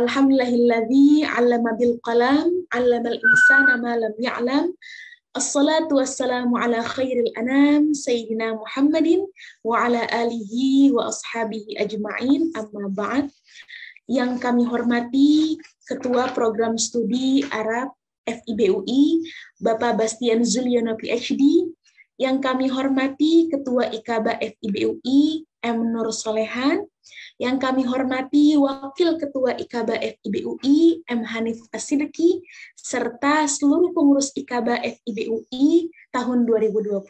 Alhamdulillahilladzi 'allama bil qalam, 'allamal insana ma lam ya'lam. Assalatu wassalamu ala khairil anam Sayyidina Muhammadin wa ala alihi wa ashabihi ajma'in, amma ba'd. Yang kami hormati Ketua Program Studi Arab FIB UI, Bapak Bastian Zulyono PhD. Yang kami hormati Ketua IKABA FIB UI, M. Nur Solehan. Yang kami hormati Wakil Ketua IKABA FIB UI, M. Hanif Asidiki, serta seluruh pengurus IKABA FIB UI tahun 2021.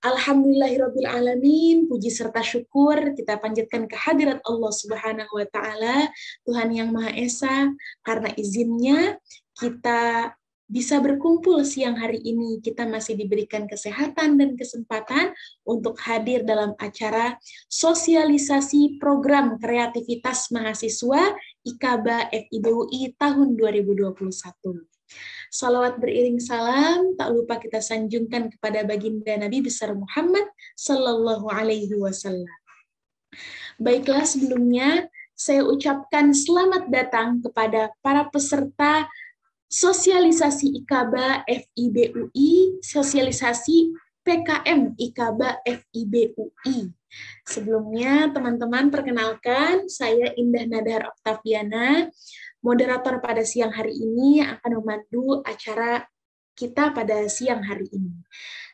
Alhamdulillahirabbil alamin, puji serta syukur kita panjatkan kehadirat Allah Subhanahu wa taala, Tuhan yang Maha Esa, karena izinnya kita bisa berkumpul siang hari ini. Kita masih diberikan kesehatan dan kesempatan untuk hadir dalam acara sosialisasi program kreativitas mahasiswa IKABA FIB UI tahun 2021. Salawat beriring salam, tak lupa kita sanjungkan kepada baginda Nabi besar Muhammad Sallallahu Alaihi Wasallam. Baiklah, sebelumnya saya ucapkan selamat datang kepada para peserta sosialisasi IKABA FIB UI, sosialisasi PKM IKABA FIB UI. Sebelumnya, teman-teman, perkenalkan, saya Indah Nadhar Oktaviana, moderator pada siang hari ini yang akan memandu acara kita pada siang hari ini.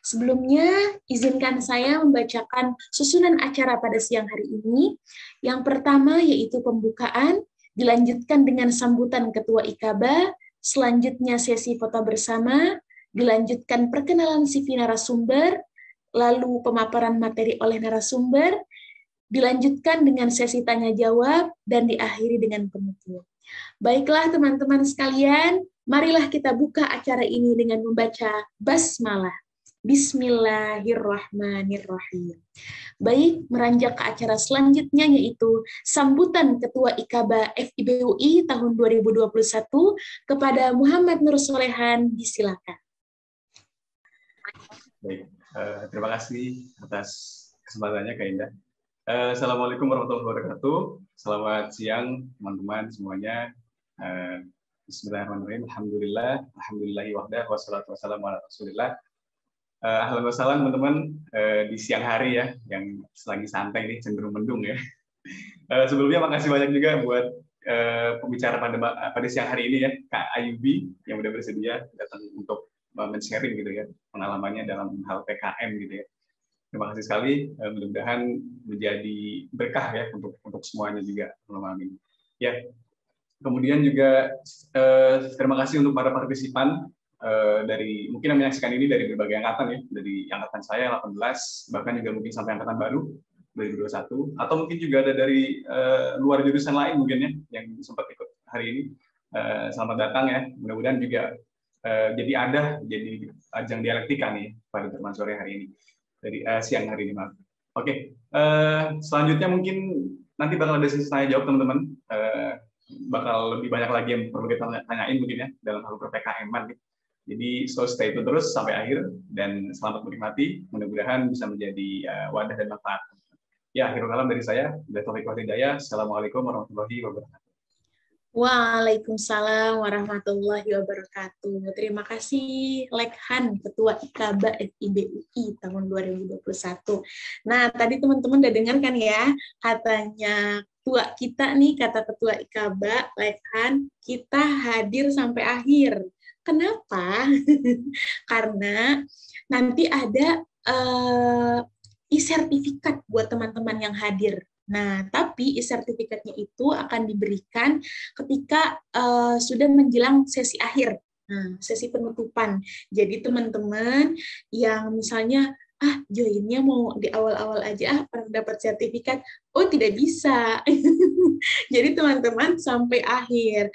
Sebelumnya, izinkan saya membacakan susunan acara pada siang hari ini. Yang pertama yaitu pembukaan, dilanjutkan dengan sambutan Ketua IKABA, selanjutnya sesi foto bersama, dilanjutkan perkenalan CV narasumber, lalu pemaparan materi oleh narasumber, dilanjutkan dengan sesi tanya jawab, dan diakhiri dengan penutup. Baiklah teman-teman sekalian, marilah kita buka acara ini dengan membaca basmalah. Bismillahirrahmanirrahim. Baik, meranjak ke acara selanjutnya yaitu sambutan Ketua IKABA FIB UI tahun 2021 kepada Muhammad Nur Solehan, disilakan. Baik, terima kasih atas kesempatannya Kak Indah. Assalamualaikum warahmatullahi wabarakatuh. Selamat siang teman-teman semuanya. Bismillahirrahmanirrahim. Alhamdulillahi wahdah wassalatu wassalamu ala Rasulillah. Ahlan wa sahlan teman-teman di siang hari ya, yang lagi santai nih, cenderung mendung ya. Sebelumnya makasih banyak juga buat pembicara pada siang hari ini ya, Kak Ayubi yang udah bersedia datang untuk men-sharing gitu ya, pengalamannya dalam hal PKM gitu ya. Terima kasih sekali, mudah-mudahan menjadi berkah ya untuk semuanya juga malam ini. Ya, kemudian juga terima kasih untuk para partisipan dari mungkin yang menyaksikan ini dari berbagai angkatan ya, dari angkatan saya 18, bahkan juga mungkin sampai angkatan baru 2021, atau mungkin juga ada dari luar jurusan lain mungkin ya yang sempat ikut hari ini. Selamat datang ya, mudah-mudahan juga jadi ajang dialektika nih pada teman sore hari ini, dari siang hari ini maaf. Oke, selanjutnya mungkin nanti bakal ada sesi tanya jawab teman-teman, bakal lebih banyak lagi yang perlu kita tanyain mungkin ya dalam hal PKM-an gitu. Jadi stay tune terus sampai akhir dan selamat menikmati. Mudah-mudahan bisa menjadi wadah dan manfaat. Ya, akhirul kalam dari saya. Taufiq wal hidayah. Assalamualaikum warahmatullahi wabarakatuh. Waalaikumsalam warahmatullahi wabarakatuh. Terima kasih Lekhan, Ketua IKABA FIB UI tahun 2021. Nah, tadi teman-teman udah dengar kan ya, katanya tua kita nih, kata Ketua IKABA Lekhan, kita hadir sampai akhir. Kenapa? Karena nanti ada e-sertifikat buat teman-teman yang hadir. Nah, tapi e-sertifikatnya itu akan diberikan ketika sudah menjelang sesi akhir, sesi penutupan. Jadi teman-teman yang misalnya joinnya mau di awal-awal aja dapat sertifikat, tidak bisa. Jadi teman-teman sampai akhir.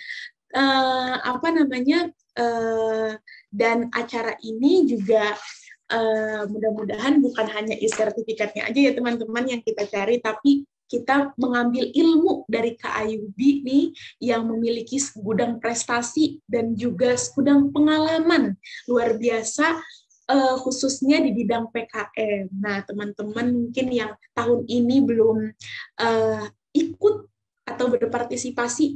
Dan acara ini juga mudah-mudahan bukan hanya e-sertifikatnya aja ya teman-teman yang kita cari, tapi kita mengambil ilmu dari Kak Ayubi nih yang memiliki segudang prestasi dan juga segudang pengalaman luar biasa, khususnya di bidang PKM. Nah, teman-teman mungkin yang tahun ini belum ikut atau berpartisipasi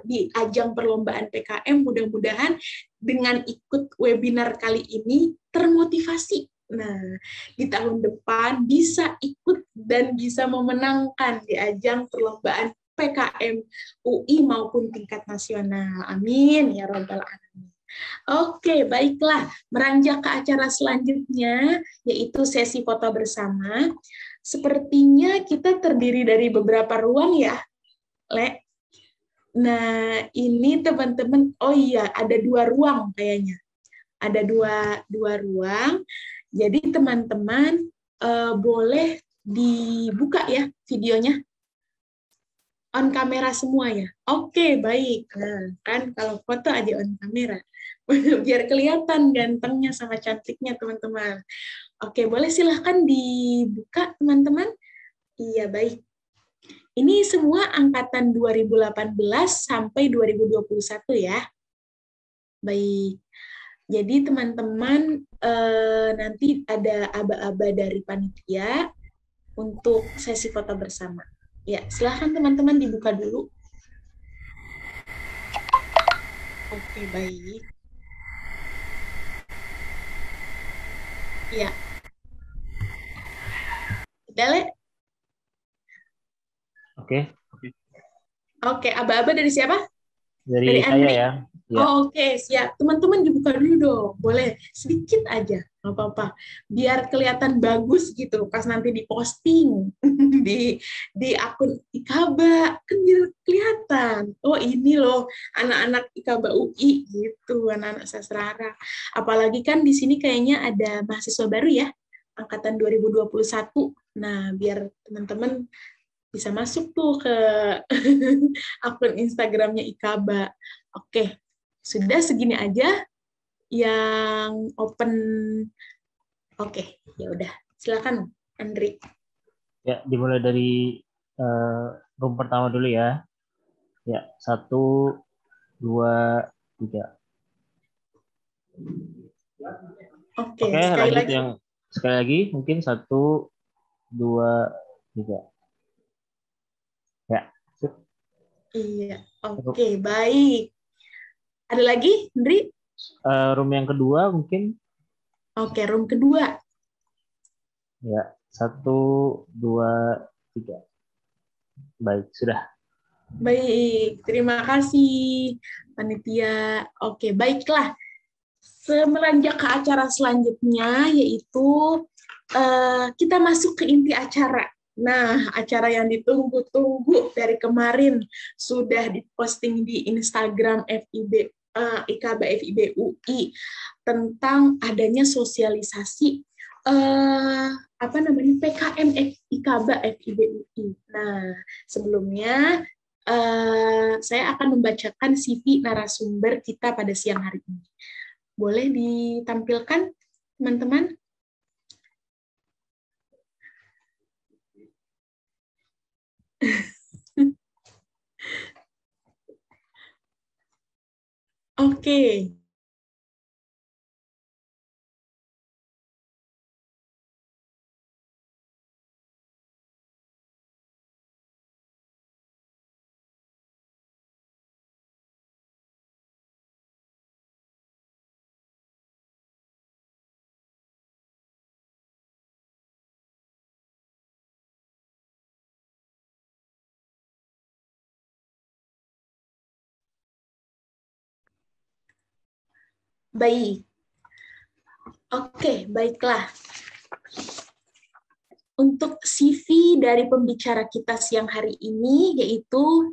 di ajang perlombaan PKM, mudah-mudahan dengan ikut webinar kali ini termotivasi. Nah, di tahun depan bisa ikut dan bisa memenangkan di ajang perlombaan PKM UI maupun tingkat nasional. Amin ya robbal alamin. Oke, baiklah. Meranjak ke acara selanjutnya, yaitu sesi foto bersama. Sepertinya kita terdiri dari beberapa ruang ya, Le. Nah, ini teman-teman, oh iya, ada 2 ruang kayaknya. Ada dua ruang. Jadi teman-teman boleh dibuka ya videonya. On kamera semua ya. Oke, baik. Nah, kan kalau foto aja on kamera. Biar kelihatan gantengnya sama cantiknya teman-teman. Oke, boleh silahkan dibuka teman-teman. Iya, baik. Ini semua angkatan 2018 sampai 2021 ya. Baik. Jadi teman-teman nanti ada aba-aba dari panitia untuk sesi foto bersama. Ya, silahkan teman-teman dibuka dulu. Oke, baik. Ya. Udah, Le? Oke, aba-aba dari siapa? Dari saya Andri. ya. Oh, oke, siap. Teman-teman dibuka dulu dong. Boleh, sedikit aja. Nggak apa-apa. Biar kelihatan bagus gitu. Pas nanti diposting di akun Ikaba. Kan biar kelihatan. Oh, ini loh anak-anak Ikaba UI gitu. Anak-anak sastra. Apalagi kan di sini kayaknya ada mahasiswa baru ya. Angkatan 2021. Nah, biar teman-teman bisa masuk tuh ke akun Instagramnya Ikaba. Oke, sudah segini aja yang open. Oke, ya udah. Silakan, Andri. Ya, dimulai dari room pertama dulu ya. Ya, 1, 2, 3. Oke, Oke, sekali lanjut lagi. sekali lagi mungkin 1, 2, 3. Ya, sip. Iya, oke, baik. Ada lagi, Andri? Room yang kedua mungkin. Oke, room kedua. Ya, 1, 2, 3. Baik, sudah. Baik, terima kasih, panitia. Oke, baiklah. Semelanjak ke acara selanjutnya, yaitu kita masuk ke inti acara. Nah, acara yang ditunggu-tunggu dari kemarin sudah diposting di Instagram IKABA FIB UI tentang adanya sosialisasi PKM IKABA FIB UI. Nah, sebelumnya saya akan membacakan CV narasumber kita pada siang hari ini. Boleh ditampilkan, teman-teman? Oke. Baik. Oke, baiklah. Untuk CV dari pembicara kita siang hari ini, yaitu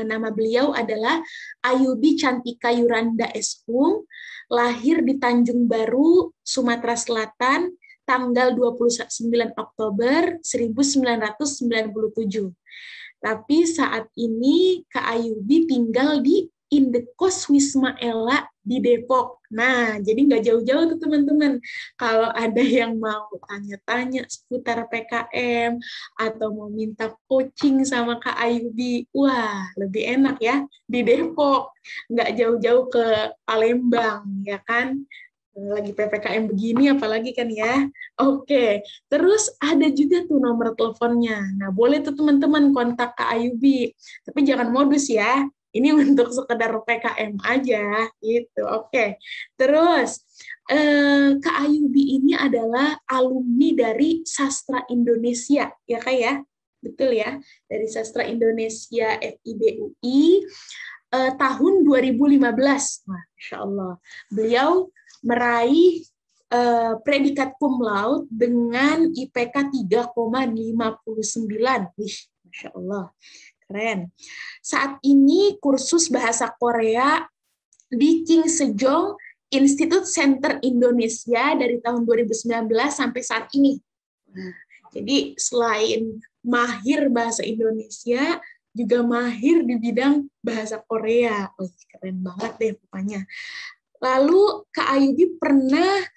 nama beliau adalah Ayubi Cantika Yuranda Eshung, lahir di Tanjung Baru, Sumatera Selatan, tanggal 29 Oktober 1997. Tapi saat ini Kak Ayubi tinggal di Indekos Wisma Ella di Depok. Nah, jadi nggak jauh-jauh tuh teman-teman. Kalau ada yang mau tanya-tanya seputar PKM atau mau minta coaching sama Kak Ayubi, wah lebih enak ya di Depok. Nggak jauh-jauh ke Palembang, ya kan? Lagi PPKM begini apalagi kan ya. Oke, terus ada juga tuh nomor teleponnya. Nah, boleh tuh teman-teman kontak Kak Ayubi. Tapi jangan modus ya. Ini untuk sekedar PKM aja gitu. Oke. Terus Kak Ayubi ini adalah alumni dari Sastra Indonesia, ya Kak ya? Betul ya, dari Sastra Indonesia FIB UI tahun 2015. Wah, Masya Allah. Beliau meraih predikat cum laude dengan IPK 3,59. Wih, Masya Allah. Keren. Saat ini kursus bahasa Korea di King Sejong Institute Center Indonesia dari tahun 2019 sampai saat ini. Nah, jadi selain mahir bahasa Indonesia, juga mahir di bidang bahasa Korea. Wih, keren banget deh pokoknya. Lalu Kak Ayubi pernah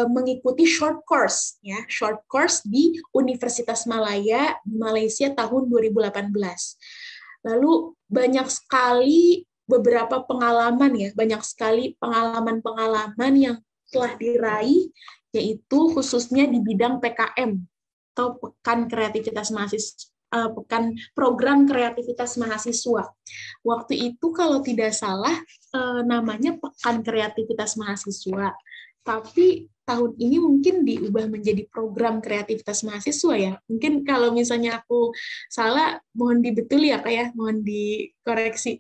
mengikuti short course di Universitas Malaya di Malaysia tahun 2018. Lalu banyak sekali banyak sekali pengalaman-pengalaman yang telah diraih, yaitu khususnya di bidang PKM atau Pekan Program Kreativitas Mahasiswa. Waktu itu kalau tidak salah namanya Pekan Kreativitas Mahasiswa. Tapi tahun ini mungkin diubah menjadi Program Kreativitas Mahasiswa ya. Mungkin kalau misalnya aku salah, mohon dibetuli ya Kak ya, mohon dikoreksi.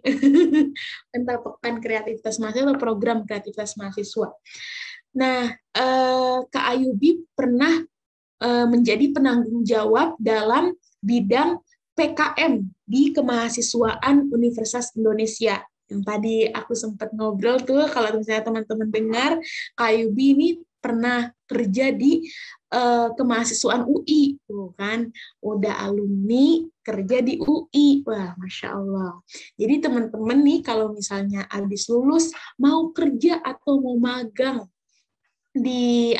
Entah Pekan Kreativitas Mahasiswa atau Program Kreativitas Mahasiswa. Nah, Kak Ayubi pernah menjadi penanggung jawab dalam bidang PKM di Kemahasiswaan Universitas Indonesia. Yang tadi aku sempat ngobrol tuh, kalau misalnya teman-teman dengar, Kak Ayubi ini pernah kerja di Kemahasiswaan UI, tuh kan, udah alumni kerja di UI, wah Masya Allah. Jadi teman-teman nih kalau misalnya habis lulus mau kerja atau mau magang di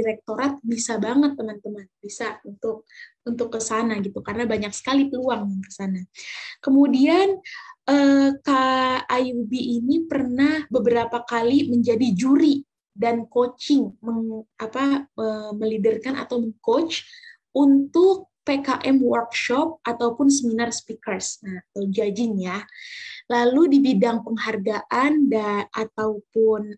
rektorat, bisa banget teman-teman, bisa untuk ke sana gitu, karena banyak sekali peluang ke sana. Kemudian Kak Ayubi ini pernah beberapa kali menjadi juri dan coaching, meliderkan atau meng-coach untuk PKM workshop ataupun seminar speakers, atau judging ya. Lalu di bidang penghargaan ataupun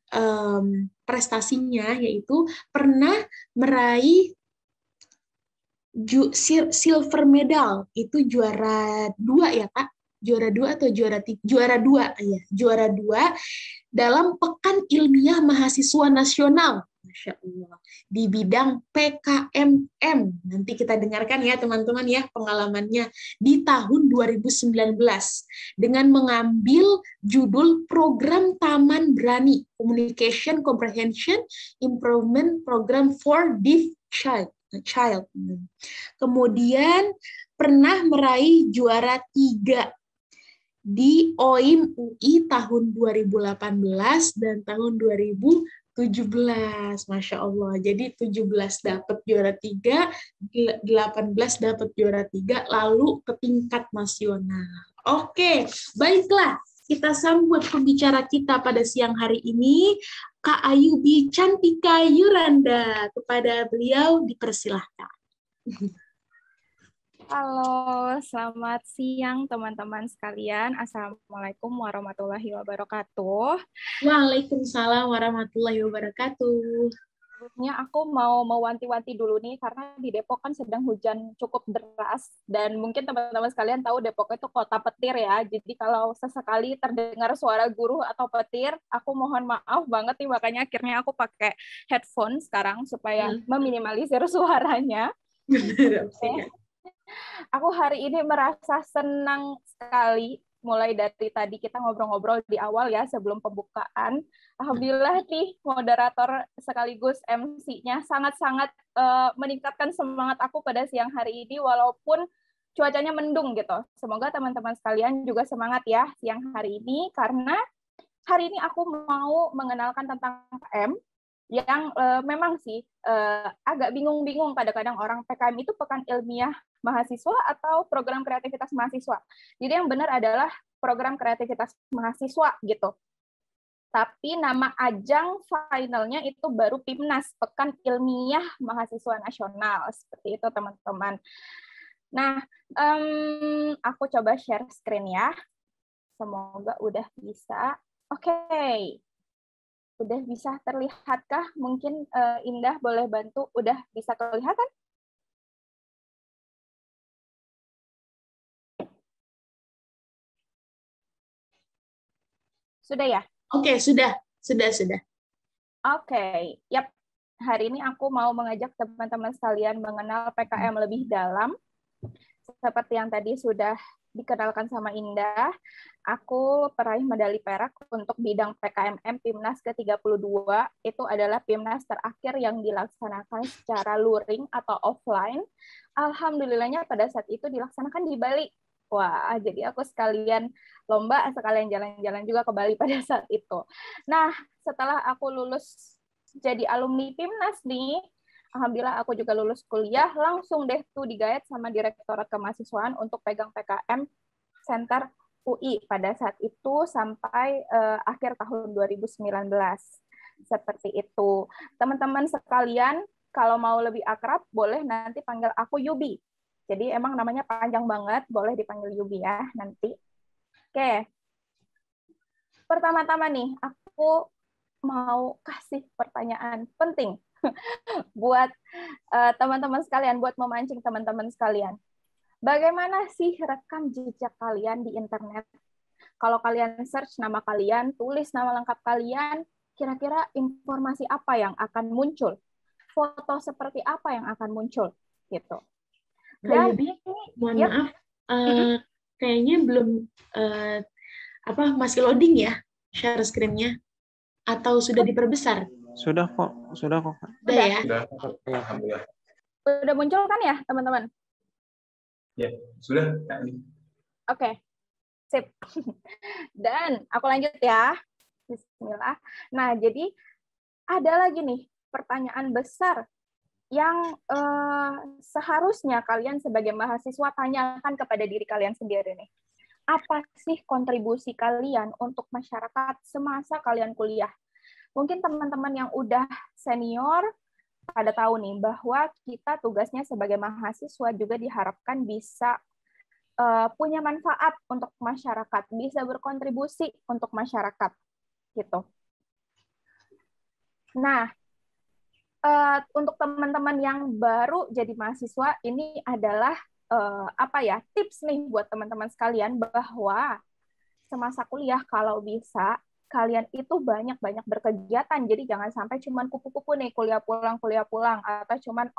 prestasinya, yaitu pernah meraih silver medal, itu juara 2 ya Kak? Juara 2 atau juara 3? Juara 2, ya. Juara 2 dalam Pekan Ilmiah Mahasiswa Nasional. Masya Allah. Di bidang PKMM. Nanti kita dengarkan ya teman-teman ya pengalamannya di tahun 2019 dengan mengambil judul Program Taman Berani Communication Comprehension Improvement Program for Deaf Child. Kemudian pernah meraih juara 3 di OIM UI tahun 2018 dan tahun 2017. Masya Allah. Jadi 17 dapat juara 3, 18 dapat juara 3, lalu ke tingkat nasional. Oke, baiklah. Kita sambut pembicara kita pada siang hari ini, Kak Ayubi Cantika Yuranda. Kepada beliau dipersilahkan. Halo, selamat siang teman-teman sekalian. Assalamualaikum warahmatullahi wabarakatuh. Waalaikumsalam warahmatullahi wabarakatuh. Sebelumnya aku mau mewanti-wanti dulu nih, karena di Depok kan sedang hujan cukup deras, dan mungkin teman-teman sekalian tahu Depok itu kota petir ya, jadi kalau sesekali terdengar suara guru atau petir, aku mohon maaf banget nih, makanya akhirnya aku pakai headphone sekarang supaya meminimalisir suaranya. Benar, Aku hari ini merasa senang sekali, mulai dari tadi kita ngobrol-ngobrol di awal ya sebelum pembukaan. Alhamdulillah nih moderator sekaligus MC-nya sangat-sangat meningkatkan semangat aku pada siang hari ini walaupun cuacanya mendung gitu. Semoga teman-teman sekalian juga semangat ya siang hari ini, karena hari ini aku mau mengenalkan tentang PKM yang memang sih agak bingung-bingung kadang-kadang orang, PKM itu Pekan Ilmiah Mahasiswa atau Program Kreativitas Mahasiswa. Jadi yang benar adalah Program Kreativitas Mahasiswa gitu. Tapi nama ajang finalnya itu baru PIMNAS, Pekan Ilmiah Mahasiswa Nasional. Seperti itu, teman-teman. Nah, aku coba share screen ya. Semoga udah bisa. Oke. Udah bisa terlihatkah? Mungkin Indah boleh bantu. Udah bisa kelihatan? Sudah ya? Oke, sudah. Oke, yap. Hari ini aku mau mengajak teman-teman sekalian mengenal PKM lebih dalam. Seperti yang tadi sudah dikenalkan sama Indah, aku peraih medali perak untuk bidang PKMM PIMNAS ke-32. Itu adalah PIMNAS terakhir yang dilaksanakan secara luring atau offline. Alhamdulillahnya pada saat itu dilaksanakan di Bali. Wah, jadi aku sekalian lomba, sekalian jalan-jalan juga ke Bali pada saat itu. Nah, setelah aku lulus jadi alumni PIMNAS nih, alhamdulillah aku juga lulus kuliah, langsung deh tuh digayat sama Direktorat Kemahasiswaan untuk pegang PKM Center UI pada saat itu sampai akhir tahun 2019. Seperti itu. Teman-teman sekalian, kalau mau lebih akrab, boleh nanti panggil aku Yubi. Jadi emang namanya panjang banget, boleh dipanggil Yubi ya nanti. Oke. Pertama-tama nih, aku mau kasih pertanyaan penting buat teman-teman sekalian, buat memancing teman-teman sekalian. Bagaimana sih rekam jejak kalian di internet? Kalau kalian search nama kalian, tulis nama lengkap kalian, kira-kira informasi apa yang akan muncul? Foto seperti apa yang akan muncul? Gitu. Dan mohon maaf, kayaknya belum masih loading ya share screen-nya, atau sudah diperbesar? Sudah kok. Sudah ya? Sudah, alhamdulillah. Sudah muncul kan ya, teman-teman? Ya, sudah. Oke, sip. Dan aku lanjut ya. Bismillah. Nah, jadi ada lagi nih pertanyaan besar yang seharusnya kalian sebagai mahasiswa tanyakan kepada diri kalian sendiri nih. Apa sih kontribusi kalian untuk masyarakat semasa kalian kuliah? Mungkin teman-teman yang udah senior pada tahu nih bahwa kita tugasnya sebagai mahasiswa juga diharapkan bisa punya manfaat untuk masyarakat, bisa berkontribusi untuk masyarakat, gitu. Nah, untuk teman-teman yang baru jadi mahasiswa, ini adalah tips nih buat teman-teman sekalian bahwa semasa kuliah kalau bisa kalian itu banyak-banyak berkegiatan. Jadi jangan sampai cuman kupu-kupu nih kuliah pulang atau cuman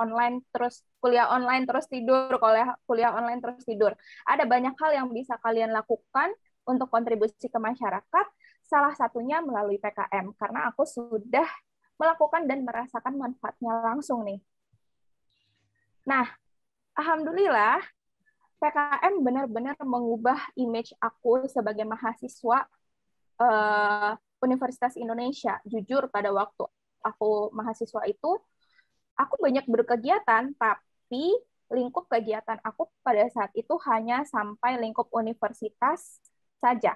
kuliah online terus tidur, kuliah online terus tidur. Ada banyak hal yang bisa kalian lakukan untuk kontribusi ke masyarakat. Salah satunya melalui PKM karena aku sudah melakukan dan merasakan manfaatnya langsung nih. Nah, alhamdulillah PKM benar-benar mengubah image aku sebagai mahasiswa Universitas Indonesia. Jujur pada waktu aku mahasiswa itu, aku banyak berkegiatan, tapi lingkup kegiatan aku pada saat itu hanya sampai lingkup universitas saja.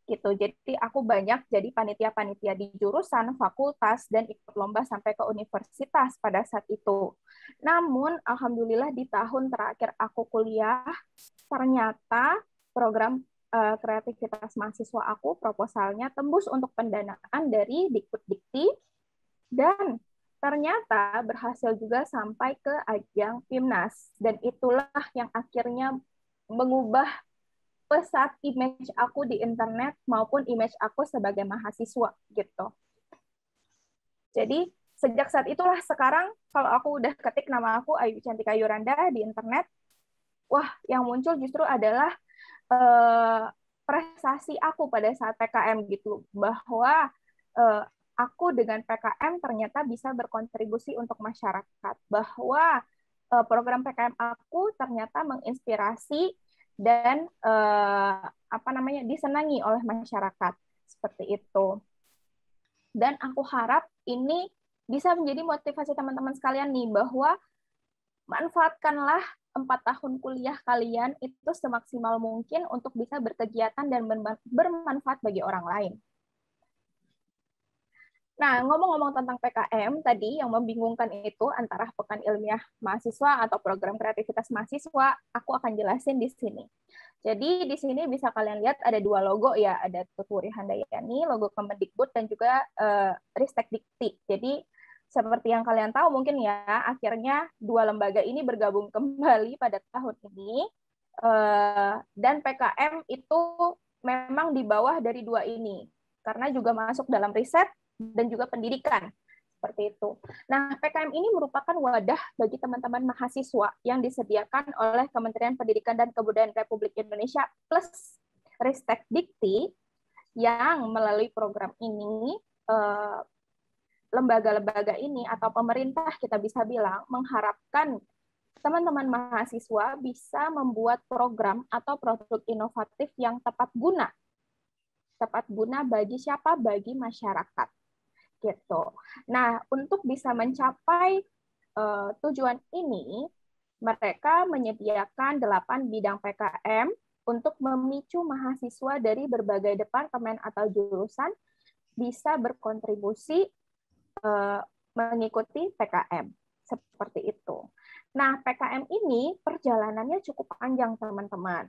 Gitu. Jadi aku banyak jadi panitia-panitia di jurusan, fakultas, dan ikut lomba sampai ke universitas pada saat itu. Namun, alhamdulillah di tahun terakhir aku kuliah, ternyata program kreativitas mahasiswa aku, proposalnya tembus untuk pendanaan dari Dikbud-Dikti, dan ternyata berhasil juga sampai ke ajang PIMNAS. Dan itulah yang akhirnya mengubah pesat image aku di internet maupun image aku sebagai mahasiswa gitu. Jadi sejak saat itulah sekarang kalau aku udah ketik nama aku Ayu Cantika Yuranda di internet, wah yang muncul justru adalah prestasi aku pada saat PKM gitu, bahwa aku dengan PKM ternyata bisa berkontribusi untuk masyarakat, bahwa program PKM aku ternyata menginspirasi dan disenangi oleh masyarakat seperti itu. Dan aku harap ini bisa menjadi motivasi teman-teman sekalian nih bahwa manfaatkanlah 4 tahun kuliah kalian itu semaksimal mungkin untuk bisa berkegiatan dan bermanfaat bagi orang lain. Nah, ngomong-ngomong tentang PKM tadi yang membingungkan itu antara pekan ilmiah mahasiswa atau program kreativitas mahasiswa, aku akan jelasin di sini. Jadi di sini bisa kalian lihat ada dua logo ya, ada Tutwuri Handayani, logo Kemendikbud, dan juga Ristek Dikti. Jadi seperti yang kalian tahu mungkin ya, akhirnya dua lembaga ini bergabung kembali pada tahun ini, dan PKM itu memang di bawah dari dua ini, karena juga masuk dalam riset dan juga pendidikan. Seperti itu. Nah, PKM ini merupakan wadah bagi teman-teman mahasiswa yang disediakan oleh Kementerian Pendidikan dan Kebudayaan Republik Indonesia plus Ristek Dikti, yang melalui program ini, lembaga-lembaga ini atau pemerintah kita bisa bilang mengharapkan teman-teman mahasiswa bisa membuat program atau produk inovatif yang tepat guna. Tepat guna bagi siapa? Bagi masyarakat. Gitu. Nah, untuk bisa mencapai tujuan ini, mereka menyediakan 8 bidang PKM untuk memicu mahasiswa dari berbagai departemen atau jurusan bisa berkontribusi mengikuti PKM. Seperti itu. Nah, PKM ini perjalanannya cukup panjang, teman-teman.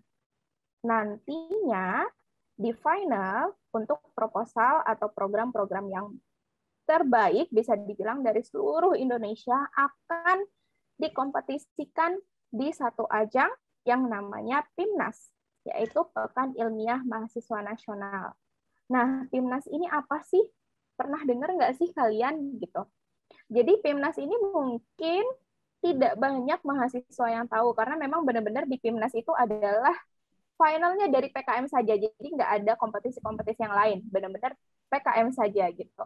Nantinya, di final, untuk proposal atau program-program yang terbaik bisa dibilang dari seluruh Indonesia akan dikompetisikan di satu ajang yang namanya PIMNAS, yaitu Pekan Ilmiah Mahasiswa Nasional. Nah, PIMNAS ini apa sih? Pernah dengar nggak sih kalian gitu? Jadi PIMNAS ini mungkin tidak banyak mahasiswa yang tahu, karena memang benar-benar di PIMNAS itu adalah finalnya dari PKM saja, jadi nggak ada kompetisi-kompetisi yang lain, benar-benar PKM saja gitu.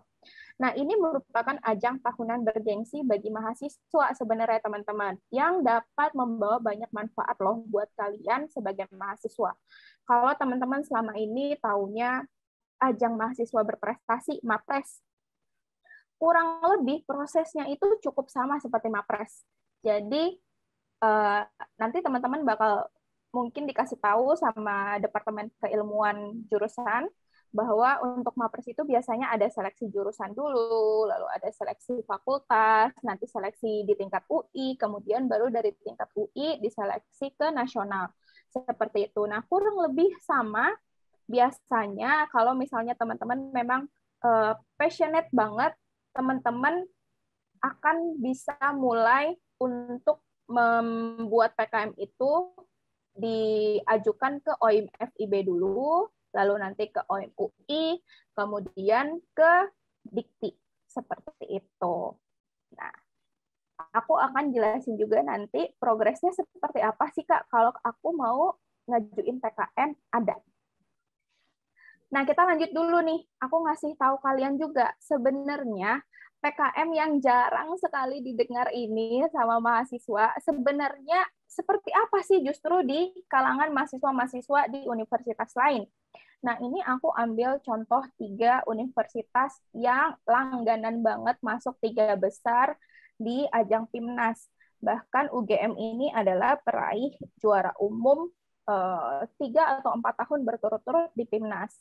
Nah, ini merupakan ajang tahunan bergengsi bagi mahasiswa sebenarnya, teman-teman, yang dapat membawa banyak manfaat loh buat kalian sebagai mahasiswa. Kalau teman-teman selama ini taunya ajang mahasiswa berprestasi, MAPRES, kurang lebih prosesnya itu cukup sama seperti MAPRES. Jadi, nanti teman-teman bakal mungkin dikasih tahu sama Departemen Keilmuan jurusan bahwa untuk MAPRES itu biasanya ada seleksi jurusan dulu, lalu ada seleksi fakultas, nanti seleksi di tingkat UI, kemudian baru dari tingkat UI diseleksi ke nasional. Seperti itu. Nah, kurang lebih sama biasanya kalau misalnya teman-teman memang passionate banget, teman-teman akan bisa mulai untuk membuat PKM itu diajukan ke OIM FIB dulu, lalu nanti ke OIM UI, kemudian ke Dikti. Seperti itu. Nah, aku akan jelasin juga nanti progresnya seperti apa sih, Kak, kalau aku mau ngajuin PKM ada. Nah, kita lanjut dulu nih. Aku ngasih tahu kalian juga, sebenarnya PKM yang jarang sekali didengar ini sama mahasiswa, sebenarnya seperti apa sih justru di kalangan mahasiswa-mahasiswa di universitas lain. Nah, ini aku ambil contoh 3 universitas yang langganan banget masuk 3 besar di ajang PIMNAS. Bahkan UGM ini adalah peraih juara umum 3 atau 4 tahun berturut-turut di PIMNAS.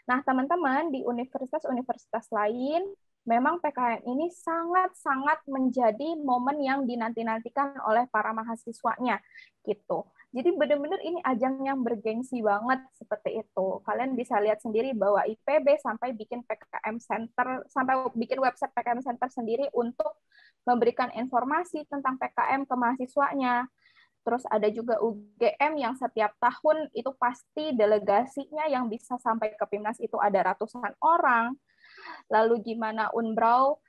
Nah, teman-teman, di universitas-universitas lain, memang PKM ini sangat-sangat menjadi momen yang dinanti-nantikan oleh para mahasiswanya, gitu. Jadi benar-benar ini ajang yang bergengsi banget seperti itu. Kalian bisa lihat sendiri bahwa IPB sampai bikin PKM Center, sampai bikin website PKM Center sendiri untuk memberikan informasi tentang PKM ke mahasiswanya. Terus ada juga UGM yang setiap tahun itu pasti delegasinya yang bisa sampai ke PIMNAS itu ada ratusan orang. Lalu gimana Unbrau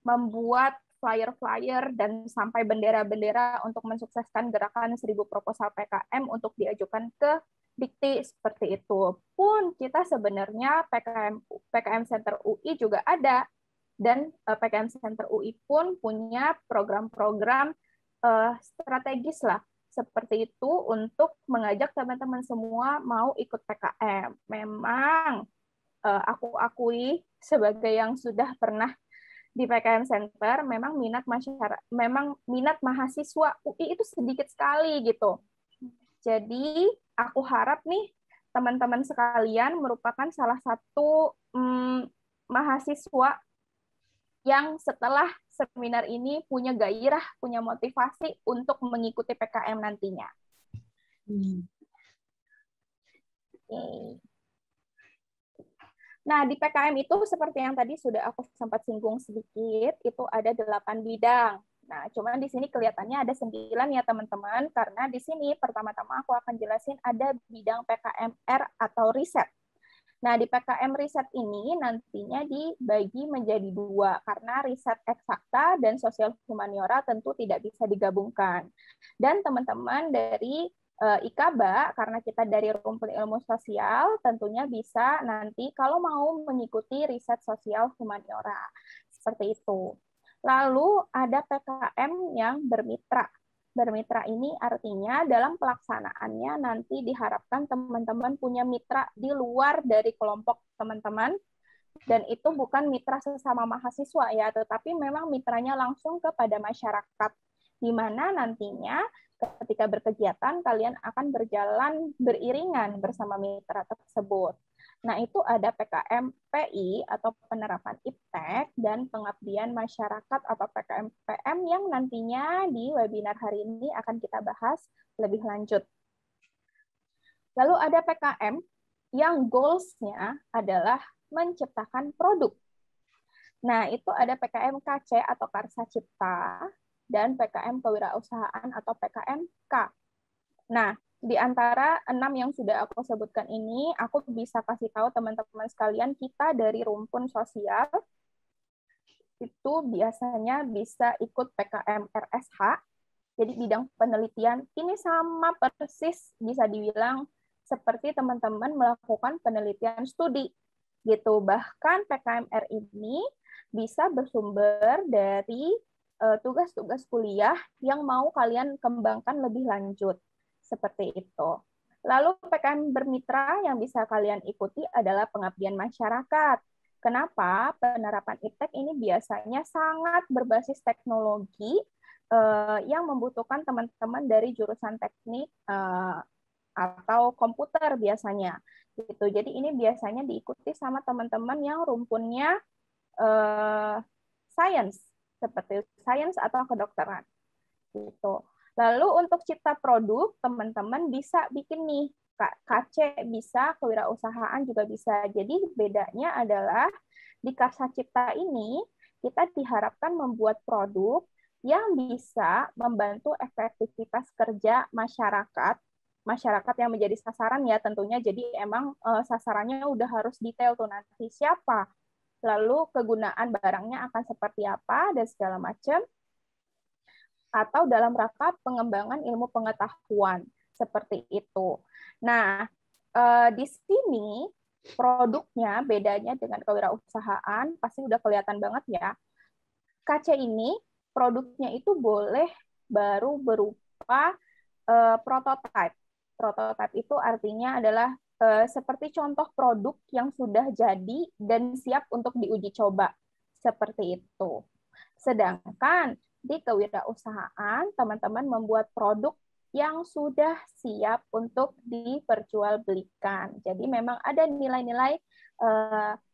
membuat flyer-flyer dan sampai bendera-bendera untuk mensukseskan gerakan 1000 proposal PKM untuk diajukan ke Dikti, seperti itu. Pun kita sebenarnya PKM Center UI juga ada, dan PKM Center UI pun punya program-program strategis lah seperti itu untuk mengajak teman-teman semua mau ikut PKM. Memang aku akui sebagai yang sudah pernah di PKM Center, memang minat mahasiswa UI itu sedikit sekali gitu. Jadi aku harap nih teman-teman sekalian merupakan salah satu mahasiswa yang setelah seminar ini punya gairah, punya motivasi untuk mengikuti PKM nantinya. Oke. Nah, di PKM itu seperti yang tadi sudah aku sempat singgung sedikit, itu ada 8 bidang. Nah, cuman di sini kelihatannya ada 9 ya teman-teman, karena di sini pertama-tama aku akan jelasin ada bidang PKMR atau riset. Nah, di PKM riset ini nantinya dibagi menjadi 2, karena riset eksakta dan sosial humaniora tentu tidak bisa digabungkan. Dan teman-teman dari IKABA, karena kita dari rumpun ilmu sosial, tentunya bisa nanti kalau mau mengikuti riset sosial humaniora. Seperti itu. Lalu ada PKM yang bermitra. Bermitra ini artinya dalam pelaksanaannya nanti diharapkan teman-teman punya mitra di luar dari kelompok teman-teman, dan itu bukan mitra sesama mahasiswa ya, tetapi memang mitranya langsung kepada masyarakat, di mana nantinya ketika berkegiatan kalian akan berjalan beriringan bersama mitra tersebut. Nah, itu ada PKM-PI atau penerapan iptek dan pengabdian masyarakat atau PKM-PM yang nantinya di webinar hari ini akan kita bahas lebih lanjut. Lalu ada PKM yang goals-nya adalah menciptakan produk. Nah, itu ada PKM KC atau Karsa Cipta dan PKM Kewirausahaan atau PKMK. Nah, di antara 6 yang sudah aku sebutkan ini, aku bisa kasih tahu teman-teman sekalian, kita dari rumpun sosial itu biasanya bisa ikut PKM RSH, jadi bidang penelitian. Ini sama persis bisa dibilang seperti teman-teman melakukan penelitian studi, gitu. Bahkan PKMR ini bisa bersumber dari tugas-tugas kuliah yang mau kalian kembangkan lebih lanjut. Seperti itu. Lalu PKM bermitra yang bisa kalian ikuti adalah pengabdian masyarakat. Kenapa? Penerapan iptek ini biasanya sangat berbasis teknologi yang membutuhkan teman-teman dari jurusan teknik atau komputer biasanya. Gitu. Jadi ini biasanya diikuti sama teman-teman yang rumpunnya sains, seperti sains atau kedokteran. Gitu. Lalu untuk cipta produk, teman-teman bisa bikin nih, KC bisa, kewirausahaan juga bisa. Jadi bedanya adalah di Karsa Cipta ini, kita diharapkan membuat produk yang bisa membantu efektivitas kerja masyarakat yang menjadi sasaran ya tentunya. Jadi emang sasarannya udah harus detail tuh nanti siapa, lalu kegunaan barangnya akan seperti apa, dan segala macam, atau dalam rangka pengembangan ilmu pengetahuan, seperti itu. Nah, di sini produknya bedanya dengan kewirausahaan, pasti udah kelihatan banget ya. KC ini produknya itu boleh baru berupa prototype. Prototype itu artinya adalah seperti contoh produk yang sudah jadi dan siap untuk diuji coba. Seperti itu. Sedangkan di kewirausahaan, teman-teman membuat produk yang sudah siap untuk diperjualbelikan. Jadi memang ada nilai-nilai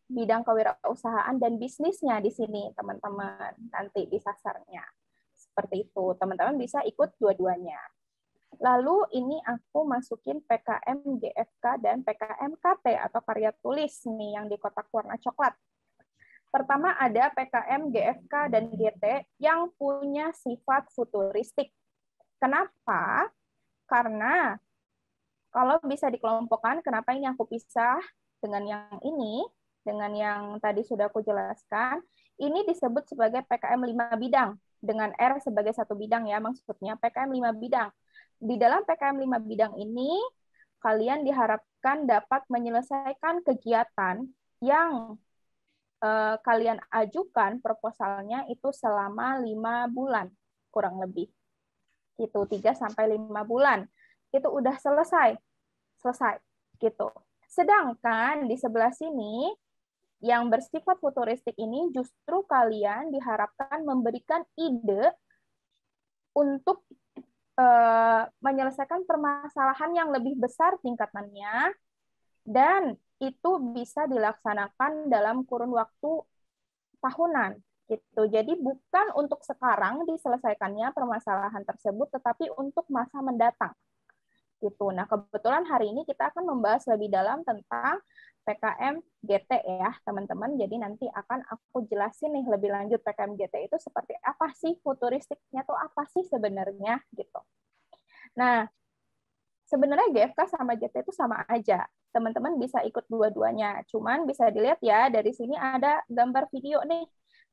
bidang kewirausahaan dan bisnisnya di sini, teman-teman, nanti di sasarnya. Seperti itu, teman-teman bisa ikut dua-duanya. Lalu ini aku masukin PKM GFK dan PKM KT atau karya tulis nih yang di kotak warna coklat. Pertama ada PKM GFK dan GT yang punya sifat futuristik. Kenapa? Karena kalau bisa dikelompokkan, kenapa ini aku pisah dengan yang ini, dengan yang tadi sudah aku jelaskan, ini disebut sebagai PKM 5 bidang, dengan R sebagai 1 bidang ya, maksudnya PKM 5 bidang. Di dalam PKM 5 bidang ini, kalian diharapkan dapat menyelesaikan kegiatan yang kalian ajukan proposalnya itu selama 5 bulan, kurang lebih. Itu 3-5 bulan. Itu udah selesai. Gitu. Sedangkan di sebelah sini, yang bersifat futuristik ini justru kalian diharapkan memberikan ide untuk menyelesaikan permasalahan yang lebih besar tingkatannya dan itu bisa dilaksanakan dalam kurun waktu tahunan gitu. Jadi bukan untuk sekarang diselesaikannya permasalahan tersebut, tetapi untuk masa mendatang gitu. Nah, kebetulan hari ini kita akan membahas lebih dalam tentang PKM GT ya, teman-teman. Jadi nanti akan aku jelasin nih lebih lanjut PKM GT itu seperti apa sih, futuristiknya tuh apa sih sebenarnya gitu. Nah, sebenarnya GFK sama GT itu sama aja. Teman-teman bisa ikut dua-duanya. Cuman bisa dilihat ya, dari sini ada gambar video nih,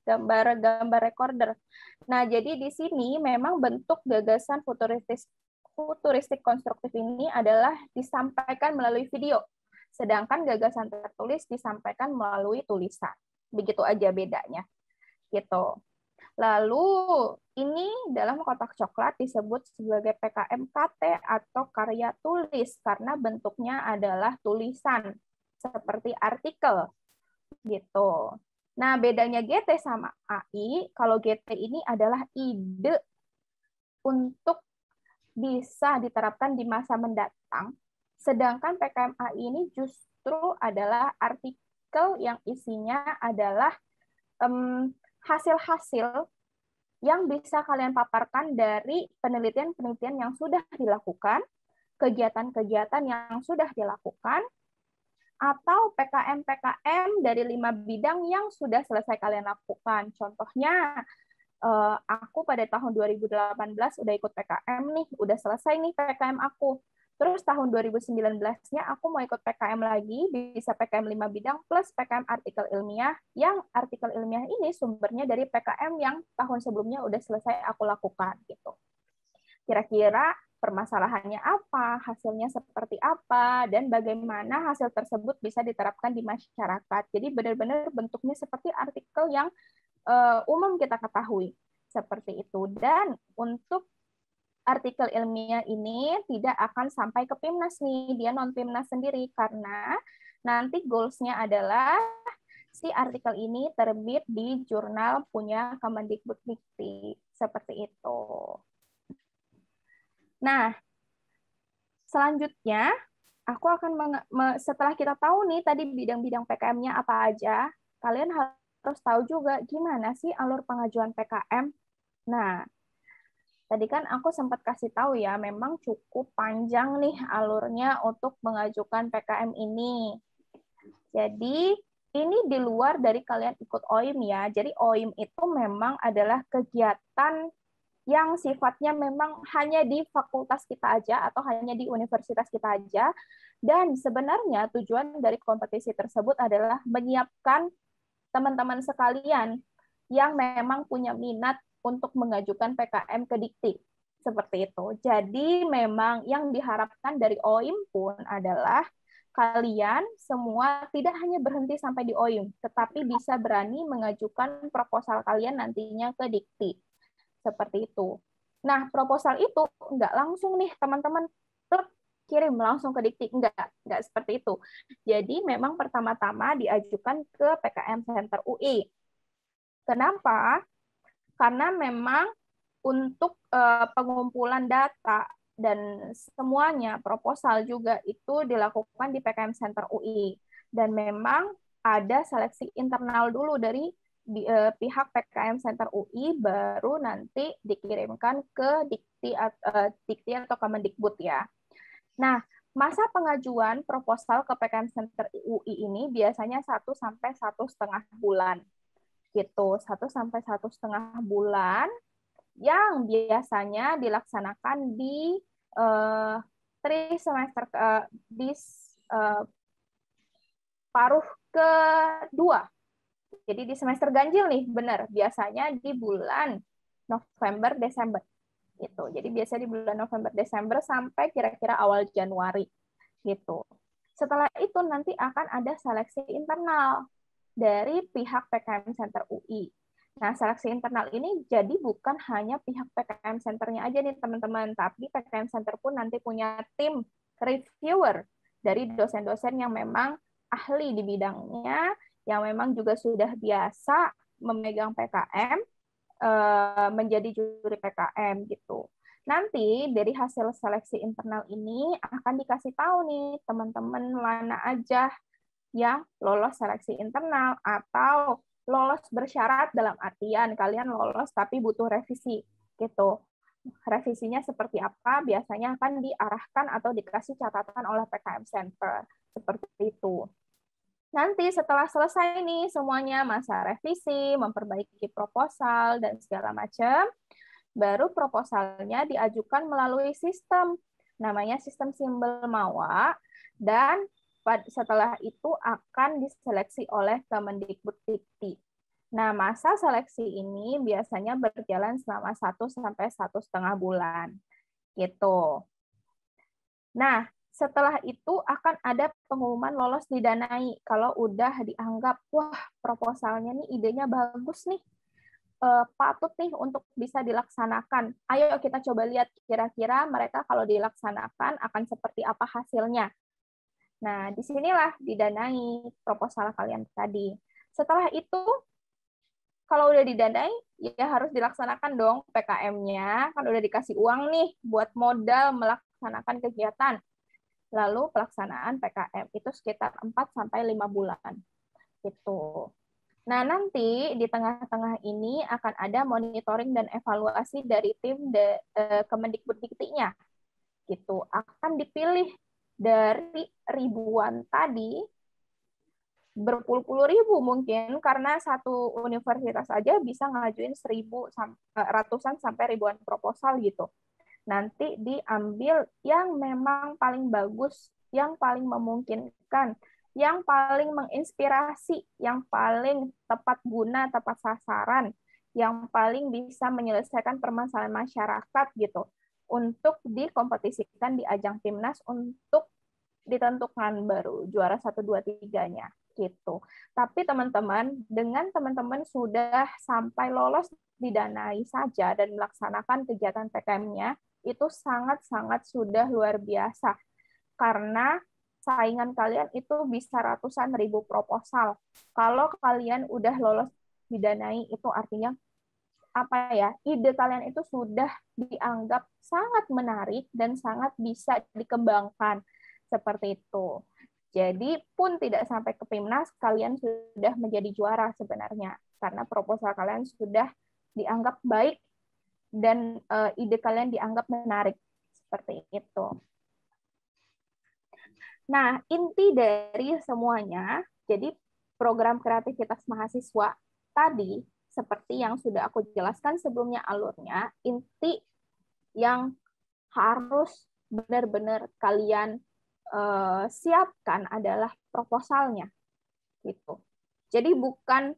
gambar recorder. Nah, jadi di sini memang bentuk gagasan futuristik konstruktif ini adalah disampaikan melalui video. Sedangkan gagasan tertulis disampaikan melalui tulisan. Begitu aja bedanya. Gitu. Lalu ini dalam kotak coklat disebut sebagai PKM KT atau karya tulis karena bentuknya adalah tulisan seperti artikel gitu. Nah, bedanya GT sama AI, kalau GT ini adalah ide untuk bisa diterapkan di masa mendatang, sedangkan PKM AI ini justru adalah artikel yang isinya adalah hasil-hasil yang bisa kalian paparkan dari penelitian-penelitian yang sudah dilakukan, kegiatan-kegiatan yang sudah dilakukan, atau PKM-PKM dari 5 bidang yang sudah selesai kalian lakukan. Contohnya, aku pada tahun 2018 udah ikut PKM nih, udah selesai nih PKM aku. Terus tahun 2019-nya aku mau ikut PKM lagi, bisa PKM 5 bidang plus PKM artikel ilmiah, yang artikel ilmiah ini sumbernya dari PKM yang tahun sebelumnya udah selesai aku lakukan gitu. Kira-kira permasalahannya apa, hasilnya seperti apa, dan bagaimana hasil tersebut bisa diterapkan di masyarakat. Jadi benar-benar bentuknya seperti artikel yang umum kita ketahui seperti itu. Dan untuk artikel ilmiah ini tidak akan sampai ke PIMNAS nih, dia non PIMNAS sendiri karena nanti goals-nya adalah si artikel ini terbit di jurnal punya Kemendikbuddikti seperti itu. Nah, selanjutnya aku akan setelah kita tahu nih tadi bidang-bidang PKM-nya apa aja, kalian harus tahu juga gimana sih alur pengajuan PKM. Nah, tadi kan aku sempat kasih tahu ya, memang cukup panjang nih alurnya untuk mengajukan PKM ini. Jadi, ini di luar dari kalian ikut OIM ya. Jadi, OIM itu memang adalah kegiatan yang sifatnya memang hanya di fakultas kita aja atau hanya di universitas kita aja. Dan sebenarnya tujuan dari kompetisi tersebut adalah menyiapkan teman-teman sekalian yang memang punya minat untuk mengajukan PKM ke Dikti. Seperti itu. Jadi memang yang diharapkan dari OIM pun adalah kalian semua tidak hanya berhenti sampai di OIM, tetapi bisa berani mengajukan proposal kalian nantinya ke Dikti. Seperti itu. Nah, proposal itu nggak langsung nih teman-teman kirim langsung ke Dikti, nggak seperti itu. Jadi memang pertama-tama diajukan ke PKM Center UI. Kenapa? Karena memang untuk pengumpulan data dan semuanya proposal juga itu dilakukan di PKM Center UI. Dan memang ada seleksi internal dulu dari pihak PKM Center UI, baru nanti dikirimkan ke Dikti atau Kemendikbud ya. Nah, masa pengajuan proposal ke PKM Center UI ini biasanya 1 sampai 1,5 bulan. Gitu, 1 sampai 1,5 bulan yang biasanya dilaksanakan di semester di paruh kedua. Jadi di semester ganjil nih, benar. Biasanya di bulan November, Desember. Gitu. Jadi biasanya di bulan November, Desember sampai kira-kira awal Januari. Gitu. Setelah itu nanti akan ada seleksi internal dari pihak PKM Center UI. Nah, seleksi internal ini jadi bukan hanya pihak PKM Center-nya aja nih, teman-teman. Tapi PKM Center pun nanti punya tim reviewer dari dosen-dosen yang memang ahli di bidangnya, yang memang juga sudah biasa memegang PKM, menjadi juri PKM gitu. Nanti dari hasil seleksi internal ini akan dikasih tahu nih teman-teman mana aja yang lolos seleksi internal atau lolos bersyarat dalam artian kalian lolos tapi butuh revisi gitu. Revisinya seperti apa biasanya akan diarahkan atau dikasih catatan oleh PKM Center seperti itu. Nanti setelah selesai nih semuanya masa revisi, memperbaiki proposal dan segala macam, baru proposalnya diajukan melalui sistem namanya sistem simbol MAWA, dan setelah itu akan diseleksi oleh Kemendikbuddikti. Nah, masa seleksi ini biasanya berjalan selama 1 sampai 1,5 bulan. Gitu. Nah, setelah itu akan ada pengumuman lolos didanai. Kalau udah dianggap, wah proposalnya nih idenya bagus nih, patut nih untuk bisa dilaksanakan. Ayo kita coba lihat kira-kira mereka kalau dilaksanakan akan seperti apa hasilnya. Nah, disinilah didanai proposal kalian tadi. Setelah itu, kalau udah didanai, ya harus dilaksanakan dong PKM-nya. Kan udah dikasih uang nih buat modal melaksanakan kegiatan. Lalu pelaksanaan PKM itu sekitar 4-5 bulan. Gitu. Nah, nanti di tengah-tengah ini akan ada monitoring dan evaluasi dari tim Kemendikbuddiktinya. Gitu. Akan dipilih dari ribuan tadi, berpuluh-puluh ribu mungkin, karena satu universitas aja bisa ngajuin ratusan sampai ribuan proposal gitu. Nanti diambil yang memang paling bagus, yang paling memungkinkan, yang paling menginspirasi, yang paling tepat guna, tepat sasaran, yang paling bisa menyelesaikan permasalahan masyarakat gitu, untuk dikompetisikan di ajang Timnas untuk ditentukan baru juara 1, 2, 3-nya gitu. Tapi teman-teman, dengan teman-teman sudah sampai lolos didanai saja dan melaksanakan kegiatan PKM-nya, itu sangat-sangat sudah luar biasa. Karena saingan kalian itu bisa ratusan ribu proposal. Kalau kalian udah lolos didanai, itu artinya apa ya? Ide kalian itu sudah dianggap sangat menarik dan sangat bisa dikembangkan. Seperti itu. Jadi pun tidak sampai ke Pimnas, kalian sudah menjadi juara sebenarnya. Karena proposal kalian sudah dianggap baik dan ide kalian dianggap menarik. Seperti itu. Nah, inti dari semuanya, jadi program kreativitas mahasiswa tadi, seperti yang sudah aku jelaskan sebelumnya alurnya, inti yang harus benar-benar kalian siapkan adalah proposalnya gitu. Jadi bukan